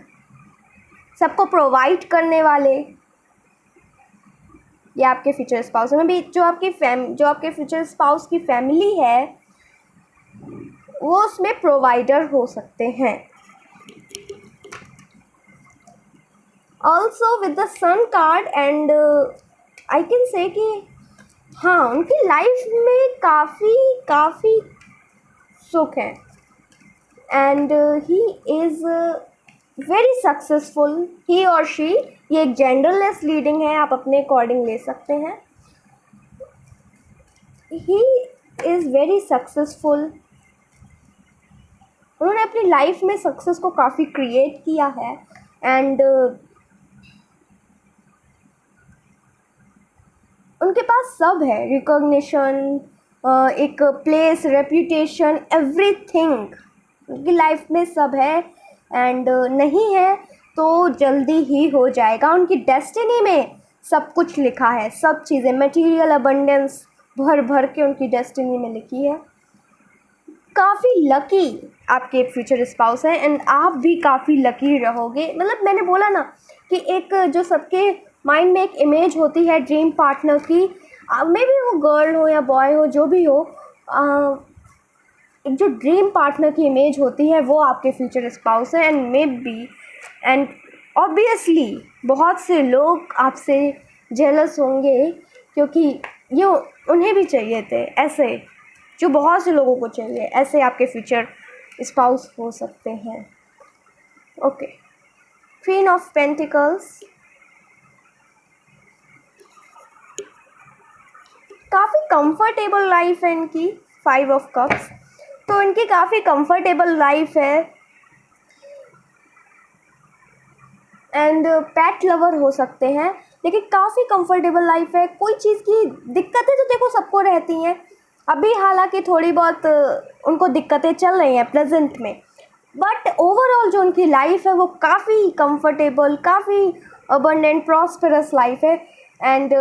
सबको प्रोवाइड करने वाले, ये आपके फ्यूचर स्पाउस में भी जो आपके फ्यूचर स्पाउस की फैमिली है वो उसमें प्रोवाइडर हो सकते हैं। Also with the sun card and I can say कि हाँ, उनकी लाइफ में काफ़ी सुख है and he is very successful, he और शी, ये एक जेंडरलेस रीडिंग है, आप अपने अकॉर्डिंग ले सकते हैं। ही इज़ वेरी सक्सेसफुल, उन्होंने अपनी लाइफ में सक्सेस को काफ़ी क्रिएट किया है एंड उनके पास सब है, रिकॉग्निशन, एक प्लेस, रेप्यूटेशन, एवरीथिंग उनकी लाइफ में सब है एंड नहीं है तो जल्दी ही हो जाएगा। उनकी डेस्टिनी में सब कुछ लिखा है, सब चीज़ें, मटेरियल अबंडेंस भर भर के उनकी डेस्टिनी में लिखी है। काफ़ी लकी आपके फ्यूचर स्पाउस हैं एंड आप भी काफ़ी लकी रहोगे। मतलब मैंने बोला ना कि एक जो सबके माइंड में एक इमेज होती है ड्रीम पार्टनर की, मे बी वो गर्ल हो या बॉय हो, जो भी हो, एक जो ड्रीम पार्टनर की इमेज होती है वो आपके फ्यूचर स्पाउस है and may be and obviously बहुत से लोग आपसे जेलस होंगे क्योंकि ये उन्हें भी चाहिए थे, ऐसे जो बहुत से लोगों को चाहिए, ऐसे आपके फ्यूचर स्पाउस हो सकते हैं। ओके, क्वीन ऑफ पेंटिकल्स, काफ़ी कंफर्टेबल लाइफ है इनकी, 5 ऑफ कप्स, तो इनकी काफ़ी कंफर्टेबल लाइफ है एंड पेट लवर हो सकते हैं, लेकिन काफ़ी कंफर्टेबल लाइफ है। कोई चीज़ की दिक्कतें तो देखो सबको रहती हैं, अभी हालांकि थोड़ी बहुत उनको दिक्कतें चल रही हैं प्रेजेंट में, बट ओवरऑल जो उनकी लाइफ है वो काफ़ी कंफर्टेबल, काफ़ी अबंडेंट, प्रॉस्पेरस लाइफ है एंड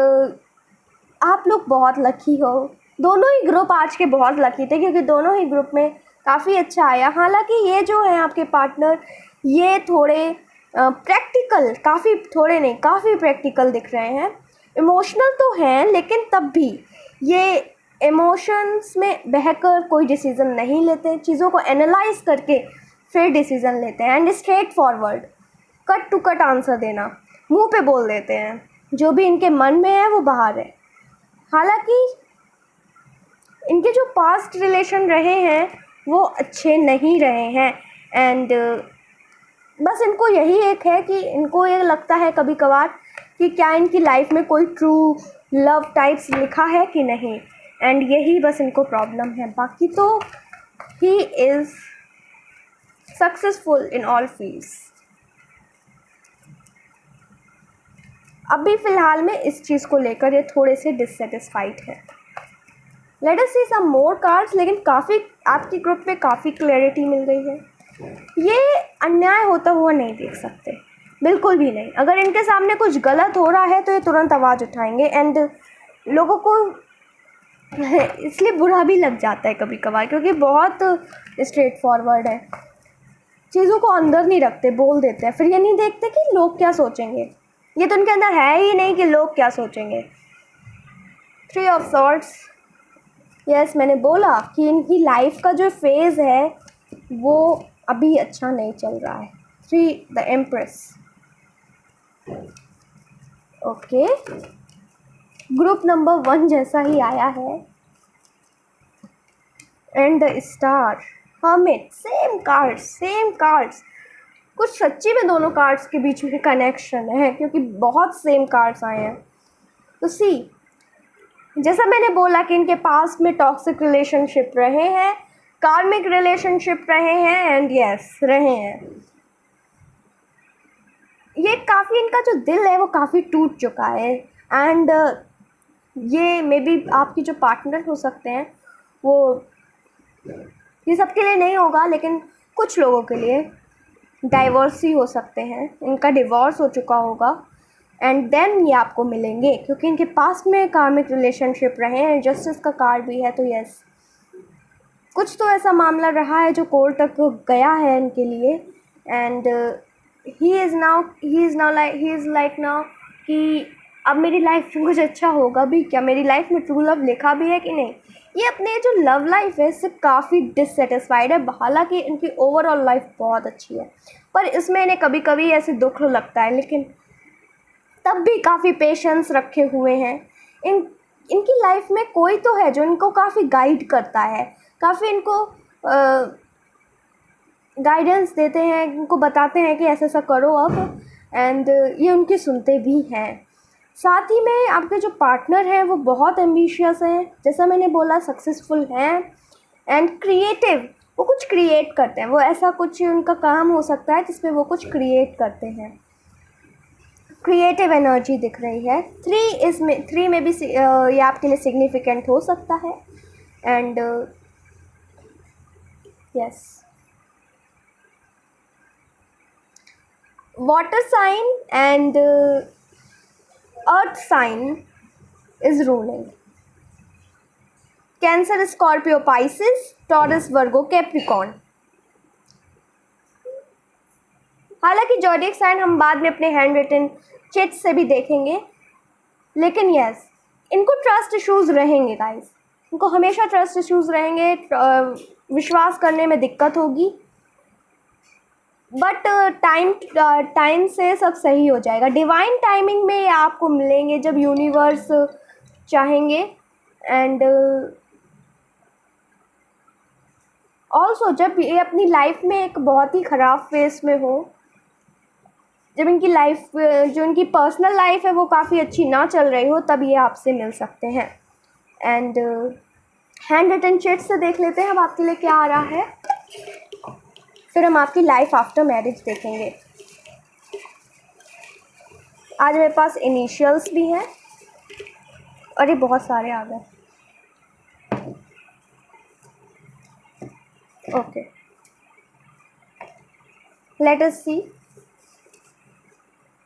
आप लोग बहुत लकी हो। दोनों ही ग्रुप आज के बहुत लकी थे क्योंकि दोनों ही ग्रुप में काफ़ी अच्छा आया। हालांकि ये जो है आपके पार्टनर, ये थोड़े प्रैक्टिकल, काफ़ी थोड़े नहीं, काफ़ी प्रैक्टिकल दिख रहे हैं। इमोशनल तो हैं लेकिन तब भी ये इमोशंस में बहकर कोई डिसीज़न नहीं लेते, चीज़ों को एनालाइज करके फिर डिसीज़न लेते हैं and straightforward, cut to cut answer देना, मुंह पे बोल देते हैं, जो भी इनके मन में है वो बाहर है। हालांकि इनके जो पास्ट रिलेशन रहे हैं वो अच्छे नहीं रहे हैं एंड बस इनको यही एक है कि इनको ये लगता है कभी कभार कि क्या इनकी लाइफ में कोई ट्रू लव टाइप्स लिखा है कि नहीं, एंड यही बस इनको प्रॉब्लम है। बाकी तो he is successful in all fields. अभी फ़िलहाल में इस चीज़ को लेकर ये थोड़े से डिससेटिस्फाइड है। लेट अस सी सम मोर कार्ड्स, लेकिन काफ़ी आपकी ग्रुप में काफ़ी क्लैरिटी मिल गई है। ये अन्याय होता हुआ नहीं देख सकते, बिल्कुल भी नहीं। अगर इनके सामने कुछ गलत हो रहा है तो ये तुरंत आवाज़ उठाएंगे एंड लोगों को इसलिए बुरा भी लग जाता है कभी कभार क्योंकि बहुत स्ट्रेट फॉरवर्ड है, चीज़ों को अंदर नहीं रखते, बोल देते हैं, फिर ये नहीं देखते कि लोग क्या सोचेंगे। ये तो उनके अंदर है ही नहीं कि लोग क्या सोचेंगे। 3 ऑफ सॉर्ड्स, यस, मैंने बोला कि इनकी लाइफ का जो फेज़ है वो अभी अच्छा नहीं चल रहा है। 3 the empress, okay, group number 1 जैसा ही आया है and the star, hermit, same cards. कुछ सच्ची में दोनों कार्ड्स के बीच में कनेक्शन है क्योंकि बहुत सेम कार्ड्स आए हैं। तो सी, जैसा मैंने बोला कि इनके पास्ट में टॉक्सिक रिलेशनशिप रहे हैं, कार्मिक रिलेशनशिप रहे हैं एंड यस रहे हैं। ये काफ़ी, इनका जो दिल है वो काफ़ी टूट चुका है एंड ये मे बी आपकी जो पार्टनर हो सकते हैं वो, ये सबके लिए नहीं होगा लेकिन कुछ लोगों के लिए डाइवोर्स ही हो सकते हैं, इनका डिवोर्स हो चुका होगा एंड देन ये आपको मिलेंगे, क्योंकि इनके पास में कार्मिक रिलेशनशिप रहे हैं। जस्टिस का कार्ड भी है, तो यस, कुछ तो ऐसा मामला रहा है जो कोर्ट तक गया है इनके लिए। And he is like now कि अब मेरी लाइफ में कुछ अच्छा होगा भी क्या, मेरी लाइफ में ट्रू लव लिखा भी है कि नहीं। ये अपने जो लव लाइफ है इससे काफ़ी डिससेटिस्फाइड है। हालांकि इनकी ओवरऑल लाइफ बहुत अच्छी है, पर इसमें इन्हें कभी कभी ऐसे दुख लगता है, लेकिन तब भी काफ़ी पेशेंस रखे हुए हैं। इनकी लाइफ में कोई तो है जो इनको काफ़ी गाइड करता है, काफ़ी इनको गाइडेंस देते हैं, इनको बताते हैं कि ऐसा ऐसा करो अब, एंड ये उनकी सुनते भी हैं। साथ ही में आपके जो पार्टनर हैं वो बहुत एम्बिशियस हैं, जैसा मैंने बोला, सक्सेसफुल हैं एंड क्रिएटिव। वो कुछ क्रिएट करते हैं, वो ऐसा कुछ उनका काम हो सकता है जिसमें वो कुछ क्रिएट करते हैं। क्रिएटिव एनर्जी दिख रही है। थ्री में भी ये आपके लिए सिग्निफिकेंट हो सकता है। And yes, water sign and earth sign is ruling. Cancer, Scorpio, Pisces, Taurus, Virgo, Capricorn. हालांकि ज़ोडिएक साइन हम बाद में अपने हैंड रिटन चिट से भी देखेंगे, लेकिन यस, इनको ट्रस्ट इश्यूज रहेंगे गाइस। इनको हमेशा ट्रस्ट इश्यूज रहेंगे, विश्वास करने में दिक्कत होगी, बट टाइम से सब सही हो जाएगा। डिवाइन टाइमिंग में ये आपको मिलेंगे जब यूनिवर्स चाहेंगे। एंड ऑल्सो जब ये अपनी लाइफ में एक बहुत ही ख़राब फेस में हो, जब इनकी लाइफ, जो इनकी पर्सनल लाइफ है वो काफ़ी अच्छी ना चल रही हो, तब ये आपसे मिल सकते हैं। एंड हैंड रिटन चिट से देख लेते हैं अब आपके लिए क्या आ रहा है, फिर हम आपकी लाइफ आफ्टर मैरिज देखेंगे। आज मेरे पास इनिशियल्स भी हैं और ये बहुत सारे आ गए। Okay, let us see.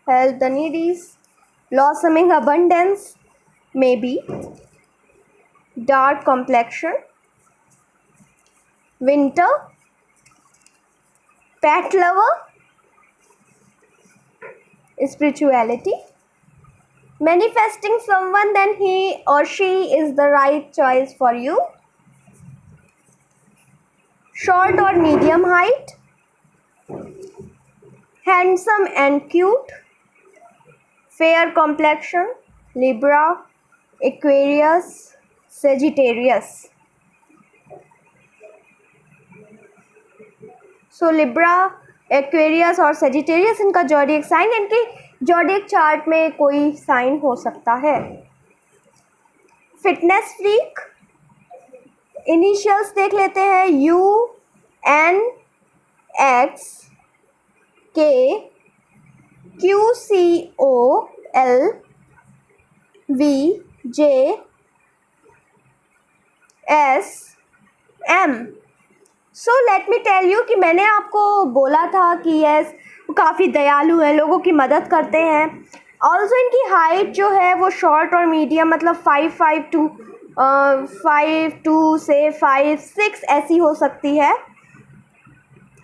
Help the needies, blossoming abundance, maybe, dark complexion, winter, pet lover, spirituality, manifesting someone, then he or she is the right choice for you, short or medium height, handsome and cute, fair complexion, Libra, Aquarius, Sagittarius. So Libra, Aquarius और Sagittarius इनका zodiac sign, इनकी zodiac chart में कोई sign हो सकता है। Fitness freak, initials देख लेते हैं, UNXKQCOLVJSM। So let me tell you कि मैंने आपको बोला था कि यस, काफ़ी दयालु हैं, लोगों की मदद करते हैं। ऑल्सो इनकी हाइट जो है वो शॉर्ट और मीडियम, मतलब 5'2" से 5'6" ऐसी हो सकती है।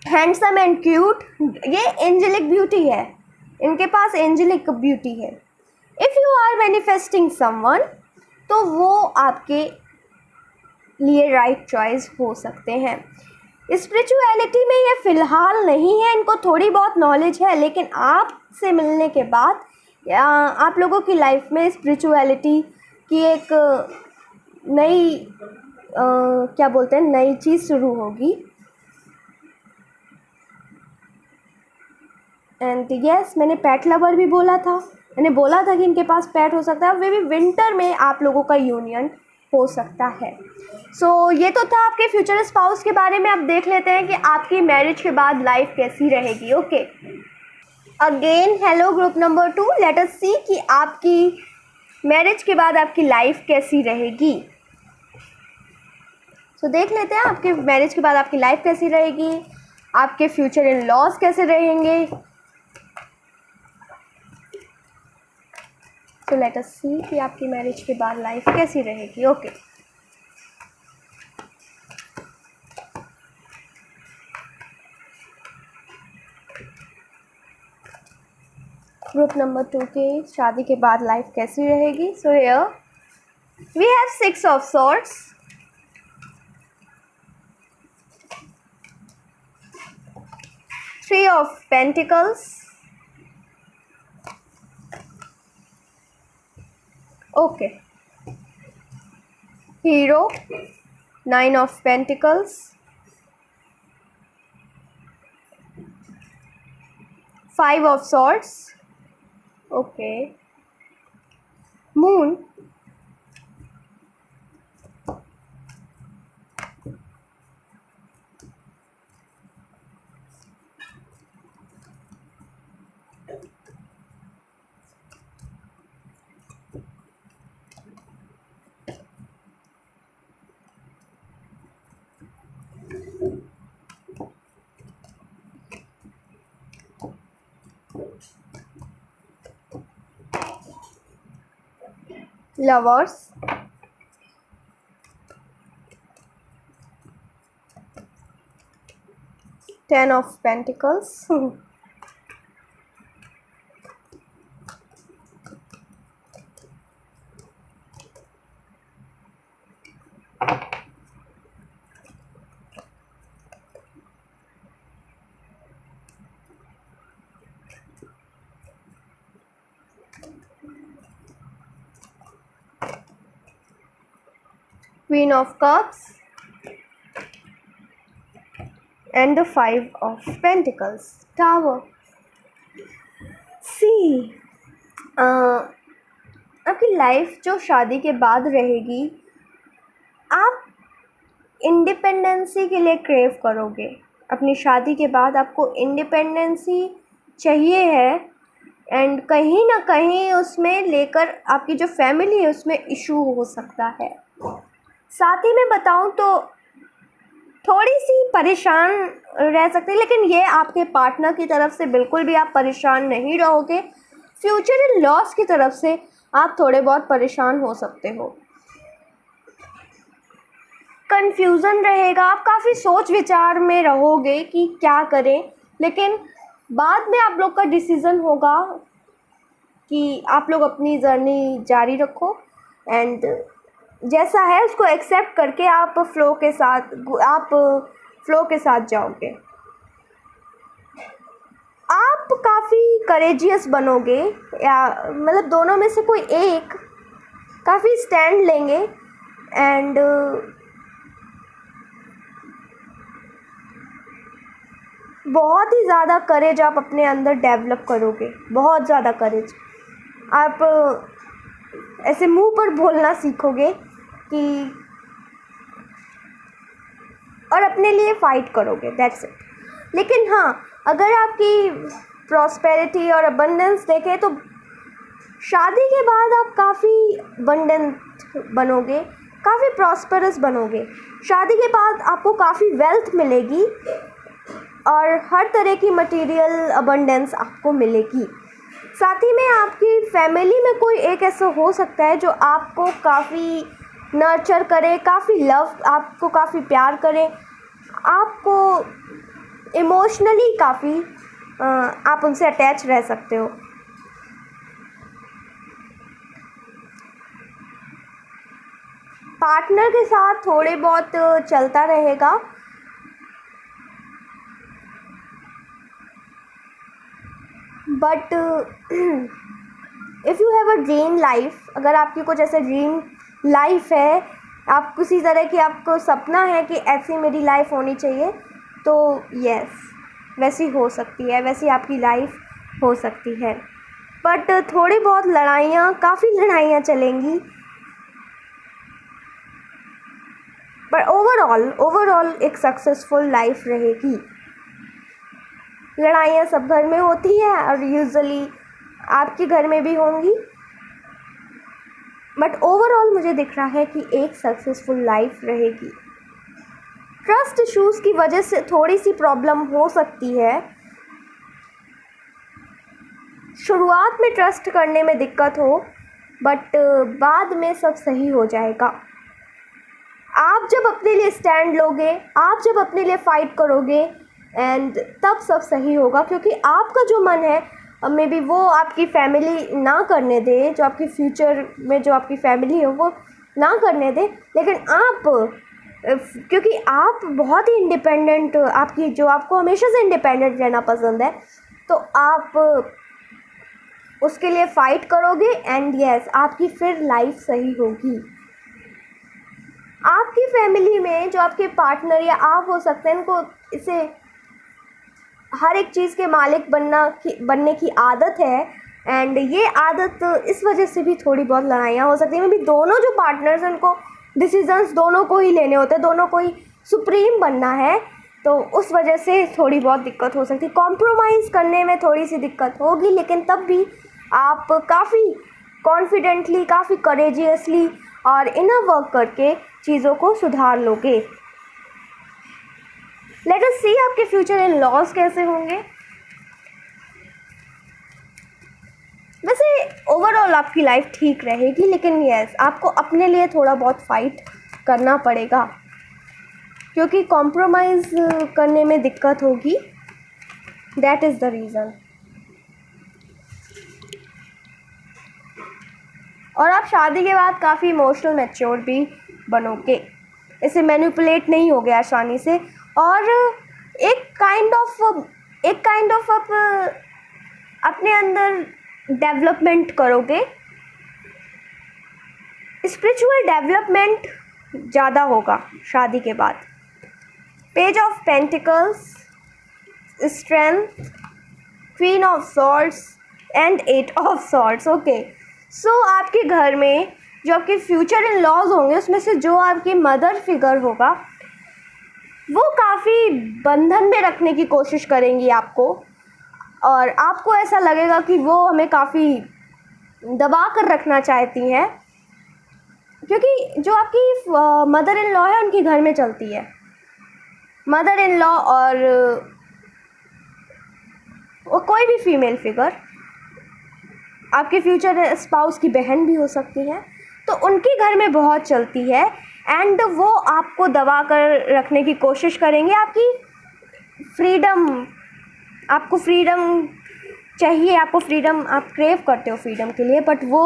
हैंडसम एंड क्यूट, ये एंजेलिक ब्यूटी है, इनके पास एंजेलिक ब्यूटी है। If you are manifesting someone, तो वो आपके लिए राइट चॉइस हो सकते हैं। स्पिरिचुअलिटी में ये फ़िलहाल नहीं है, इनको थोड़ी बहुत नॉलेज है, लेकिन आपसे मिलने के बाद आप लोगों की लाइफ में स्पिरिचुअलिटी की एक नई क्या बोलते हैं, नई चीज़ शुरू होगी। एंड यस, मैंने पेट लवर भी बोला था, मैंने बोला था कि इनके पास पेट हो सकता है, वे भी विंटर में आप लोगों का यूनियन हो सकता है। सो ये तो था आपके फ्यूचर स्पाउस के बारे में। अब देख लेते हैं कि आपकी मैरिज के बाद लाइफ कैसी रहेगी। Okay, again hello group number 2, let us see कि आपकी मैरिज के बाद आपकी लाइफ कैसी रहेगी। सो देख लेते हैं आपके मैरिज के बाद आपकी लाइफ कैसी रहेगी, आपके फ्यूचर इन लॉज कैसे रहेंगे। सो लेट अस सी कि आपकी मैरिज के बाद लाइफ कैसी रहेगी. ओके. ग्रुप नंबर 2 के शादी के बाद लाइफ कैसी रहेगी. So here we have 6 of swords, 3 of Pentacles, okay, Hero, 9 of Pentacles, 5 of Swords, okay, Moon, Lovers, 10 of Pentacles, Queen of Cups, and the 5 of Pentacles, Tower. See, आपकी life जो शादी के बाद रहेगी, आप इंडिपेंडेंसी के लिए क्रेव करोगे. अपनी शादी के बाद आपको इंडिपेंडेंसी चाहिए है, एंड कहीं ना कहीं उसमें लेकर आपकी जो फैमिली है उसमें इशू हो सकता है. साथ ही में बताऊं तो थोड़ी सी परेशान रह सकते हैं, लेकिन ये आपके पार्टनर की तरफ से बिल्कुल भी आप परेशान नहीं रहोगे. फ्यूचर इन लॉस की तरफ से आप थोड़े बहुत परेशान हो सकते हो. कंफ्यूजन रहेगा, आप काफ़ी सोच विचार में रहोगे कि क्या करें, लेकिन बाद में आप लोग का डिसीज़न होगा कि आप लोग अपनी जर्नी जारी रखो, एंड जैसा है उसको एक्सेप्ट करके आप फ्लो के साथ जाओगे. आप काफ़ी करेजियस बनोगे, या मतलब दोनों में से कोई एक काफ़ी स्टैंड लेंगे, एंड बहुत ही ज़्यादा करेज आप अपने अंदर डेवलप करोगे. बहुत ज़्यादा करेज आप ऐसे मुंह पर बोलना सीखोगे कि, और अपने लिए फ़ाइट करोगे. That's it. लेकिन हाँ, अगर आपकी प्रॉस्पेरिटी और अबंडेंस देखें तो शादी के बाद आप काफ़ी अबंडेंट बनोगे, काफ़ी प्रॉस्पेरस बनोगे. शादी के बाद आपको काफ़ी वेल्थ मिलेगी और हर तरह की मटेरियल अबंडेंस आपको मिलेगी. साथ ही में आपकी फैमिली में कोई एक ऐसा हो सकता है जो आपको काफ़ी नर्चर करे, काफ़ी लव, आपको काफ़ी प्यार करे, आपको इमोशनली काफ़ी आप उनसे अटैच रह सकते हो. पार्टनर के साथ थोड़े बहुत चलता रहेगा, but if you have a dream life, अगर आपकी कुछ ऐसे ड्रीम लाइफ है, आप किसी तरह की आपको सपना है कि ऐसी मेरी लाइफ होनी चाहिए, तो यस, वैसी हो सकती है, वैसी आपकी लाइफ हो सकती है. बट थोड़ी बहुत लड़ाइयाँ, काफ़ी लड़ाइयाँ चलेंगी, पर ओवरऑल एक सक्सेसफुल लाइफ रहेगी. लड़ाइयाँ सब घर में होती हैं और यूजुअली आपके घर में भी होंगी, बट ओवरऑल मुझे दिख रहा है कि एक सक्सेसफुल लाइफ रहेगी. ट्रस्ट इश्यूज़ की वजह से थोड़ी सी प्रॉब्लम हो सकती है. शुरुआत में ट्रस्ट करने में दिक्कत हो, बट बाद में सब सही हो जाएगा। आप जब अपने लिए स्टैंड लोगे, आप जब अपने लिए फ़ाइट करोगे, एंड तब सब सही होगा। क्योंकि आपका जो मन है मे बी वो आपकी फैमिली ना करने दे, जो आपकी फ्यूचर में जो आपकी फैमिली है वो ना करने दे, लेकिन आप क्योंकि आप बहुत ही इंडिपेंडेंट, आपकी जो आपको हमेशा से इंडिपेंडेंट रहना पसंद है, तो आप उसके लिए फ़ाइट करोगे एंड यस आपकी फिर लाइफ सही होगी। आपकी फैमिली में जो आपके पार्टनर या आप हो सकते हैं, इनको इसे हर एक चीज़ के मालिक बनने की आदत है, एंड ये आदत इस वजह से भी थोड़ी बहुत लड़ाइयाँ हो सकती हैं। भी दोनों जो पार्टनर्स हैं उनको डिसीजंस दोनों को ही लेने होते हैं, दोनों को ही सुप्रीम बनना है, तो उस वजह से थोड़ी बहुत दिक्कत हो सकती है। कॉम्प्रोमाइज़ करने में थोड़ी सी दिक्कत होगी, लेकिन तब भी आप काफ़ी कॉन्फिडेंटली, काफ़ी करेजियसली और इनर वर्क करके चीज़ों को सुधार लोगे। लेट अस सी आपके फ्यूचर इन लॉज कैसे होंगे। वैसे ओवरऑल आपकी लाइफ ठीक रहेगी, लेकिन यस आपको अपने लिए थोड़ा बहुत फाइट करना पड़ेगा, क्योंकि कॉम्प्रोमाइज़ करने में दिक्कत होगी। That is the reason. और आप शादी के बाद काफ़ी इमोशनल मैच्योर भी बनोगे, इसे मैनिपुलेट नहीं होगे आसानी से, और एक काइंड ऑफ आप अपने अंदर डेवलपमेंट करोगे। स्पिरिचुअल डेवलपमेंट ज़्यादा होगा शादी के बाद। Page of pentacles, strength, queen of swords and 8 of swords. Okay, so आपके घर में जो आपके फ्यूचर इन लॉज होंगे, उसमें से जो आपकी मदर फिगर होगा वो काफ़ी बंधन में रखने की कोशिश करेंगी आपको, और आपको ऐसा लगेगा कि वो हमें काफ़ी दबा कर रखना चाहती हैं, क्योंकि जो आपकी मदर इन लॉ है उनकी घर में चलती है। मदर इन लॉ और वो कोई भी फीमेल फिगर, आपके फ्यूचर स्पाउस की बहन भी हो सकती है, तो उनके घर में बहुत चलती है, एंड वो आपको दबा कर रखने की कोशिश करेंगे। आपकी फ्रीडम, आपको फ्रीडम चाहिए, आपको फ्रीडम, आप क्रेव करते हो फ्रीडम के लिए, बट वो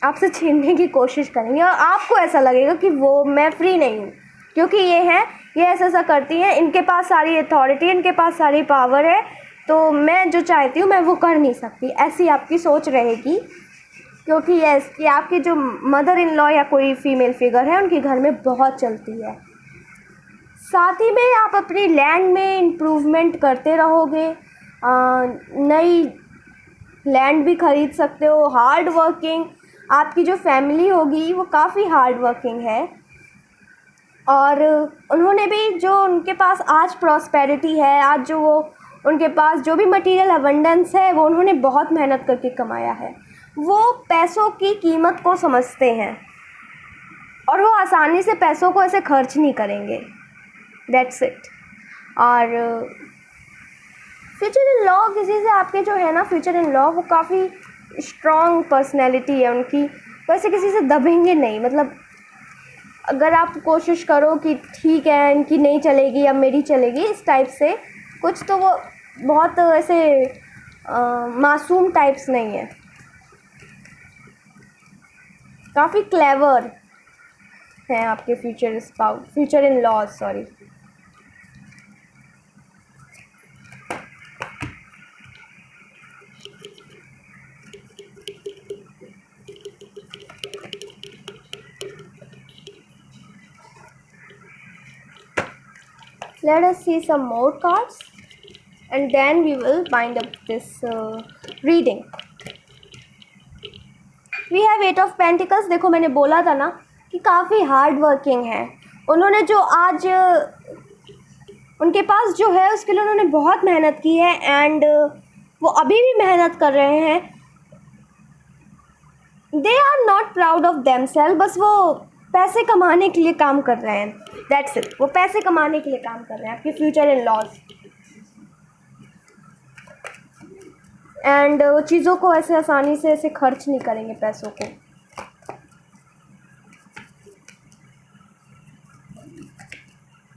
आपसे छीनने की कोशिश करेंगे, और आपको ऐसा लगेगा कि वो मैं फ्री नहीं हूँ, क्योंकि ये ऐसा करती हैं, इनके पास सारी अथॉरिटी, इनके पास सारी पावर है, तो मैं जो चाहती हूँ मैं वो कर नहीं सकती। ऐसी आपकी सोच रहेगी, क्योंकि ये आपकी जो मदर इन लॉ या कोई फीमेल फिगर है उनके घर में बहुत चलती है। साथ ही में आप अपनी लैंड में इम्प्रूवमेंट करते रहोगे, नई लैंड भी ख़रीद सकते हो। हार्ड वर्किंग, आपकी जो फैमिली होगी वो काफ़ी हार्ड वर्किंग है, और उन्होंने भी जो उनके पास आज प्रॉस्पेरिटी है, आज जो वो उनके पास जो भी मटेरियल अबंडेंस है, वो उन्होंने बहुत मेहनत करके कमाया है। वो पैसों की कीमत को समझते हैं, और वो आसानी से पैसों को ऐसे खर्च नहीं करेंगे। That's it. और फ्यूचर इन लॉ किसी से आपके जो है ना फ्यूचर इन लॉ, वो काफ़ी स्ट्रॉन्ग पर्सनैलिटी है उनकी, वैसे किसी से दबेंगे नहीं। मतलब अगर आप कोशिश करो कि ठीक है इनकी नहीं चलेगी अब मेरी चलेगी, इस टाइप से कुछ, तो वो बहुत ऐसे मासूम टाइप्स नहीं है, काफ़ी क्लेवर हैं आपके future in-laws, sorry. Let us see some more cards and then we will wind up this reading. We have 8 of Pentacles। देखो मैंने बोला था ना कि काफ़ी हार्ड वर्किंग है। उन्होंने जो आज उनके पास जो है उसके लिए उन्होंने बहुत मेहनत की है, एंड वो अभी भी मेहनत कर रहे हैं। They are not proud of themself, बस वो पैसे कमाने के लिए काम कर रहे हैं। दैट्स इट, वो पैसे कमाने के लिए काम कर रहे हैं। आपके फ्यूचर इन लॉज एंड चीज़ों को ऐसे आसानी से ऐसे खर्च नहीं करेंगे पैसों को।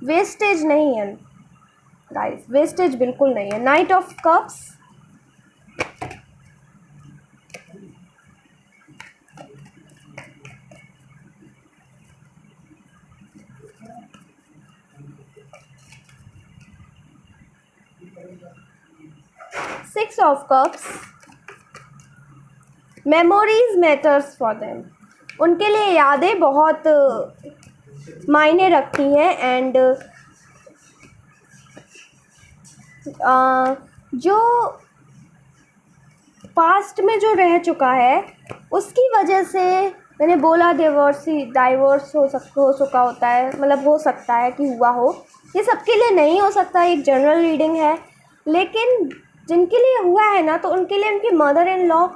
वेस्टेज नहीं है गाइस, वेस्टेज बिल्कुल नहीं है। Night of cups, six of cups, memories matters for them. उनके लिए यादें बहुत मायने रखती हैं। एंड जो पास्ट में जो रह चुका है उसकी वजह से, मैंने बोला डाइवोर्स हो चुका होता है, मतलब हो सकता है कि हुआ हो। ये सबके लिए नहीं हो सकता, एक जनरल रीडिंग है। लेकिन जिनके लिए हुआ है ना, तो उनके लिए उनकी मदर इन लॉ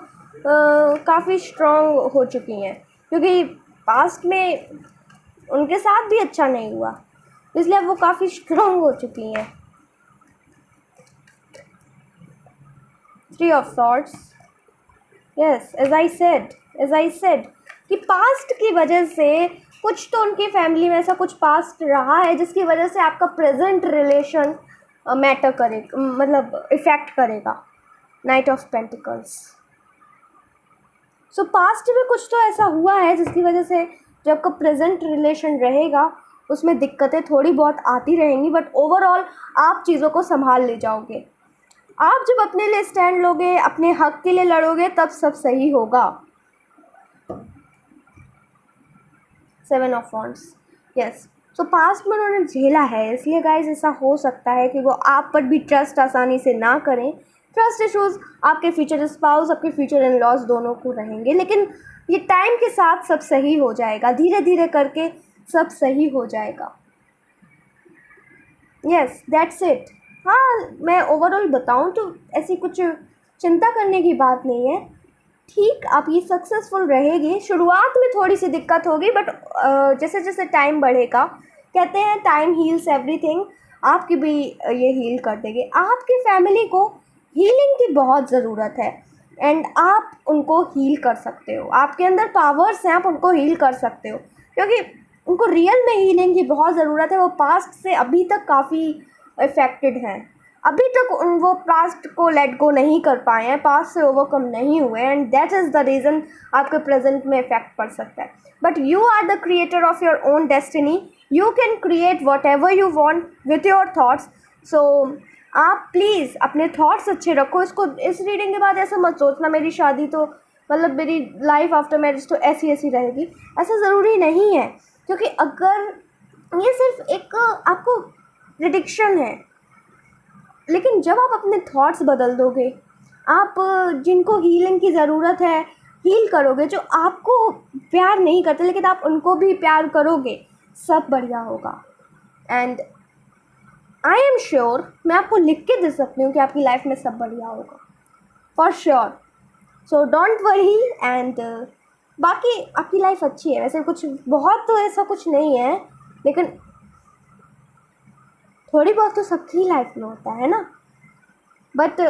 काफ़ी स्ट्रॉन्ग हो चुकी हैं, क्योंकि पास्ट में उनके साथ भी अच्छा नहीं हुआ, इसलिए वो काफ़ी स्ट्रॉन्ग हो चुकी हैं। Three of swords, yes, as I said कि पास्ट की वजह से कुछ तो उनकी फैमिली में ऐसा कुछ पास्ट रहा है जिसकी वजह से आपका प्रेजेंट रिलेशन मैटर करेगा, मतलब इफ़ेक्ट करेगा। Night of pentacles, so past में कुछ तो ऐसा हुआ है जिसकी वजह से जो आपका प्रेजेंट रिलेशन रहेगा उसमें दिक्कतें थोड़ी बहुत आती रहेंगी, बट ओवरऑल आप चीज़ों को संभाल ले जाओगे। आप जब अपने लिए स्टैंड लोगे, अपने हक के लिए लड़ोगे, तब सब सही होगा। Seven of wands, yes, so past में उन्होंने झेला है, इसलिए गाइज ऐसा हो सकता है कि वो आप पर भी ट्रस्ट आसानी से ना करें। ट्रस्ट इशूज़ आपके फ्यूचर स्पाउस, आपके फ्यूचर इन लॉज दोनों को रहेंगे, लेकिन ये टाइम के साथ सब सही हो जाएगा, धीरे धीरे करके सब सही हो जाएगा। Yes, that's it. हाँ, मैं ओवरऑल बताऊँ तो ऐसी कुछ चिंता करने की बात नहीं है। ठीक, आप ये सक्सेसफुल रहेगी। शुरुआत में थोड़ी सी दिक्कत होगी, बट जैसे जैसे टाइम बढ़ेगा, कहते हैं टाइम हील्स एवरीथिंग, आपकी भी ये हील कर देगी। आपकी फैमिली को हीलिंग की बहुत ज़रूरत है एंड आप उनको हील कर सकते हो। आपके अंदर पावर्स हैं, आप उनको हील कर सकते हो, क्योंकि उनको रियल में हीलिंग की बहुत ज़रूरत है। वो पास्ट से अभी तक काफ़ी इफ़ेक्टेड हैं, अभी तक वो पास्ट को लेट गो नहीं कर पाए हैं, पास्ट से ओवरकम नहीं हुए, and that is the reason आपके प्रेजेंट में इफेक्ट पड़ सकता है। But you are the creator of your own destiny, you can create whatever you want with your thoughts. So आप प्लीज़ अपने थॉट्स अच्छे रखो। इसको, इस रीडिंग के बाद ऐसा मत सोचना मेरी शादी तो, मतलब मेरी लाइफ आफ्टर मैरिज तो ऐसी ऐसी रहेगी, ऐसा ज़रूरी नहीं है। क्योंकि अगर ये सिर्फ एक आपको प्रिडिक्शन है, लेकिन जब आप अपने थॉट्स बदल दोगे, आप जिनको हीलिंग की ज़रूरत है हील करोगे, जो आपको प्यार नहीं करते लेकिन आप उनको भी प्यार करोगे, सब बढ़िया होगा। एंड आई एम श्योर, मैं आपको लिख के दे सकती हूँ कि आपकी लाइफ में सब बढ़िया होगा, for sure. So don't worry. And बाकी आपकी लाइफ अच्छी है, वैसे कुछ बहुत तो ऐसा कुछ नहीं है, लेकिन थोड़ी बहुत तो सबकी लाइफ में होता है ना। बट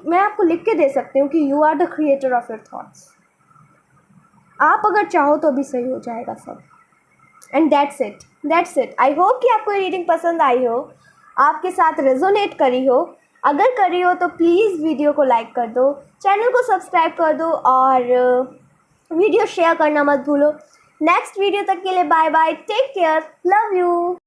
मैं आपको लिख के दे सकती हूँ कि you are the creator of your thoughts. आप अगर चाहो तो भी सही हो जाएगा सब। And that's it. I hope कि आपको ये रीडिंग पसंद आई हो, आपके साथ रेजोनेट करी हो। अगर करी हो तो प्लीज़ वीडियो को लाइक कर दो, चैनल को सब्सक्राइब कर दो और वीडियो शेयर करना मत भूलो। नेक्स्ट वीडियो तक के लिए bye bye, take care, love you.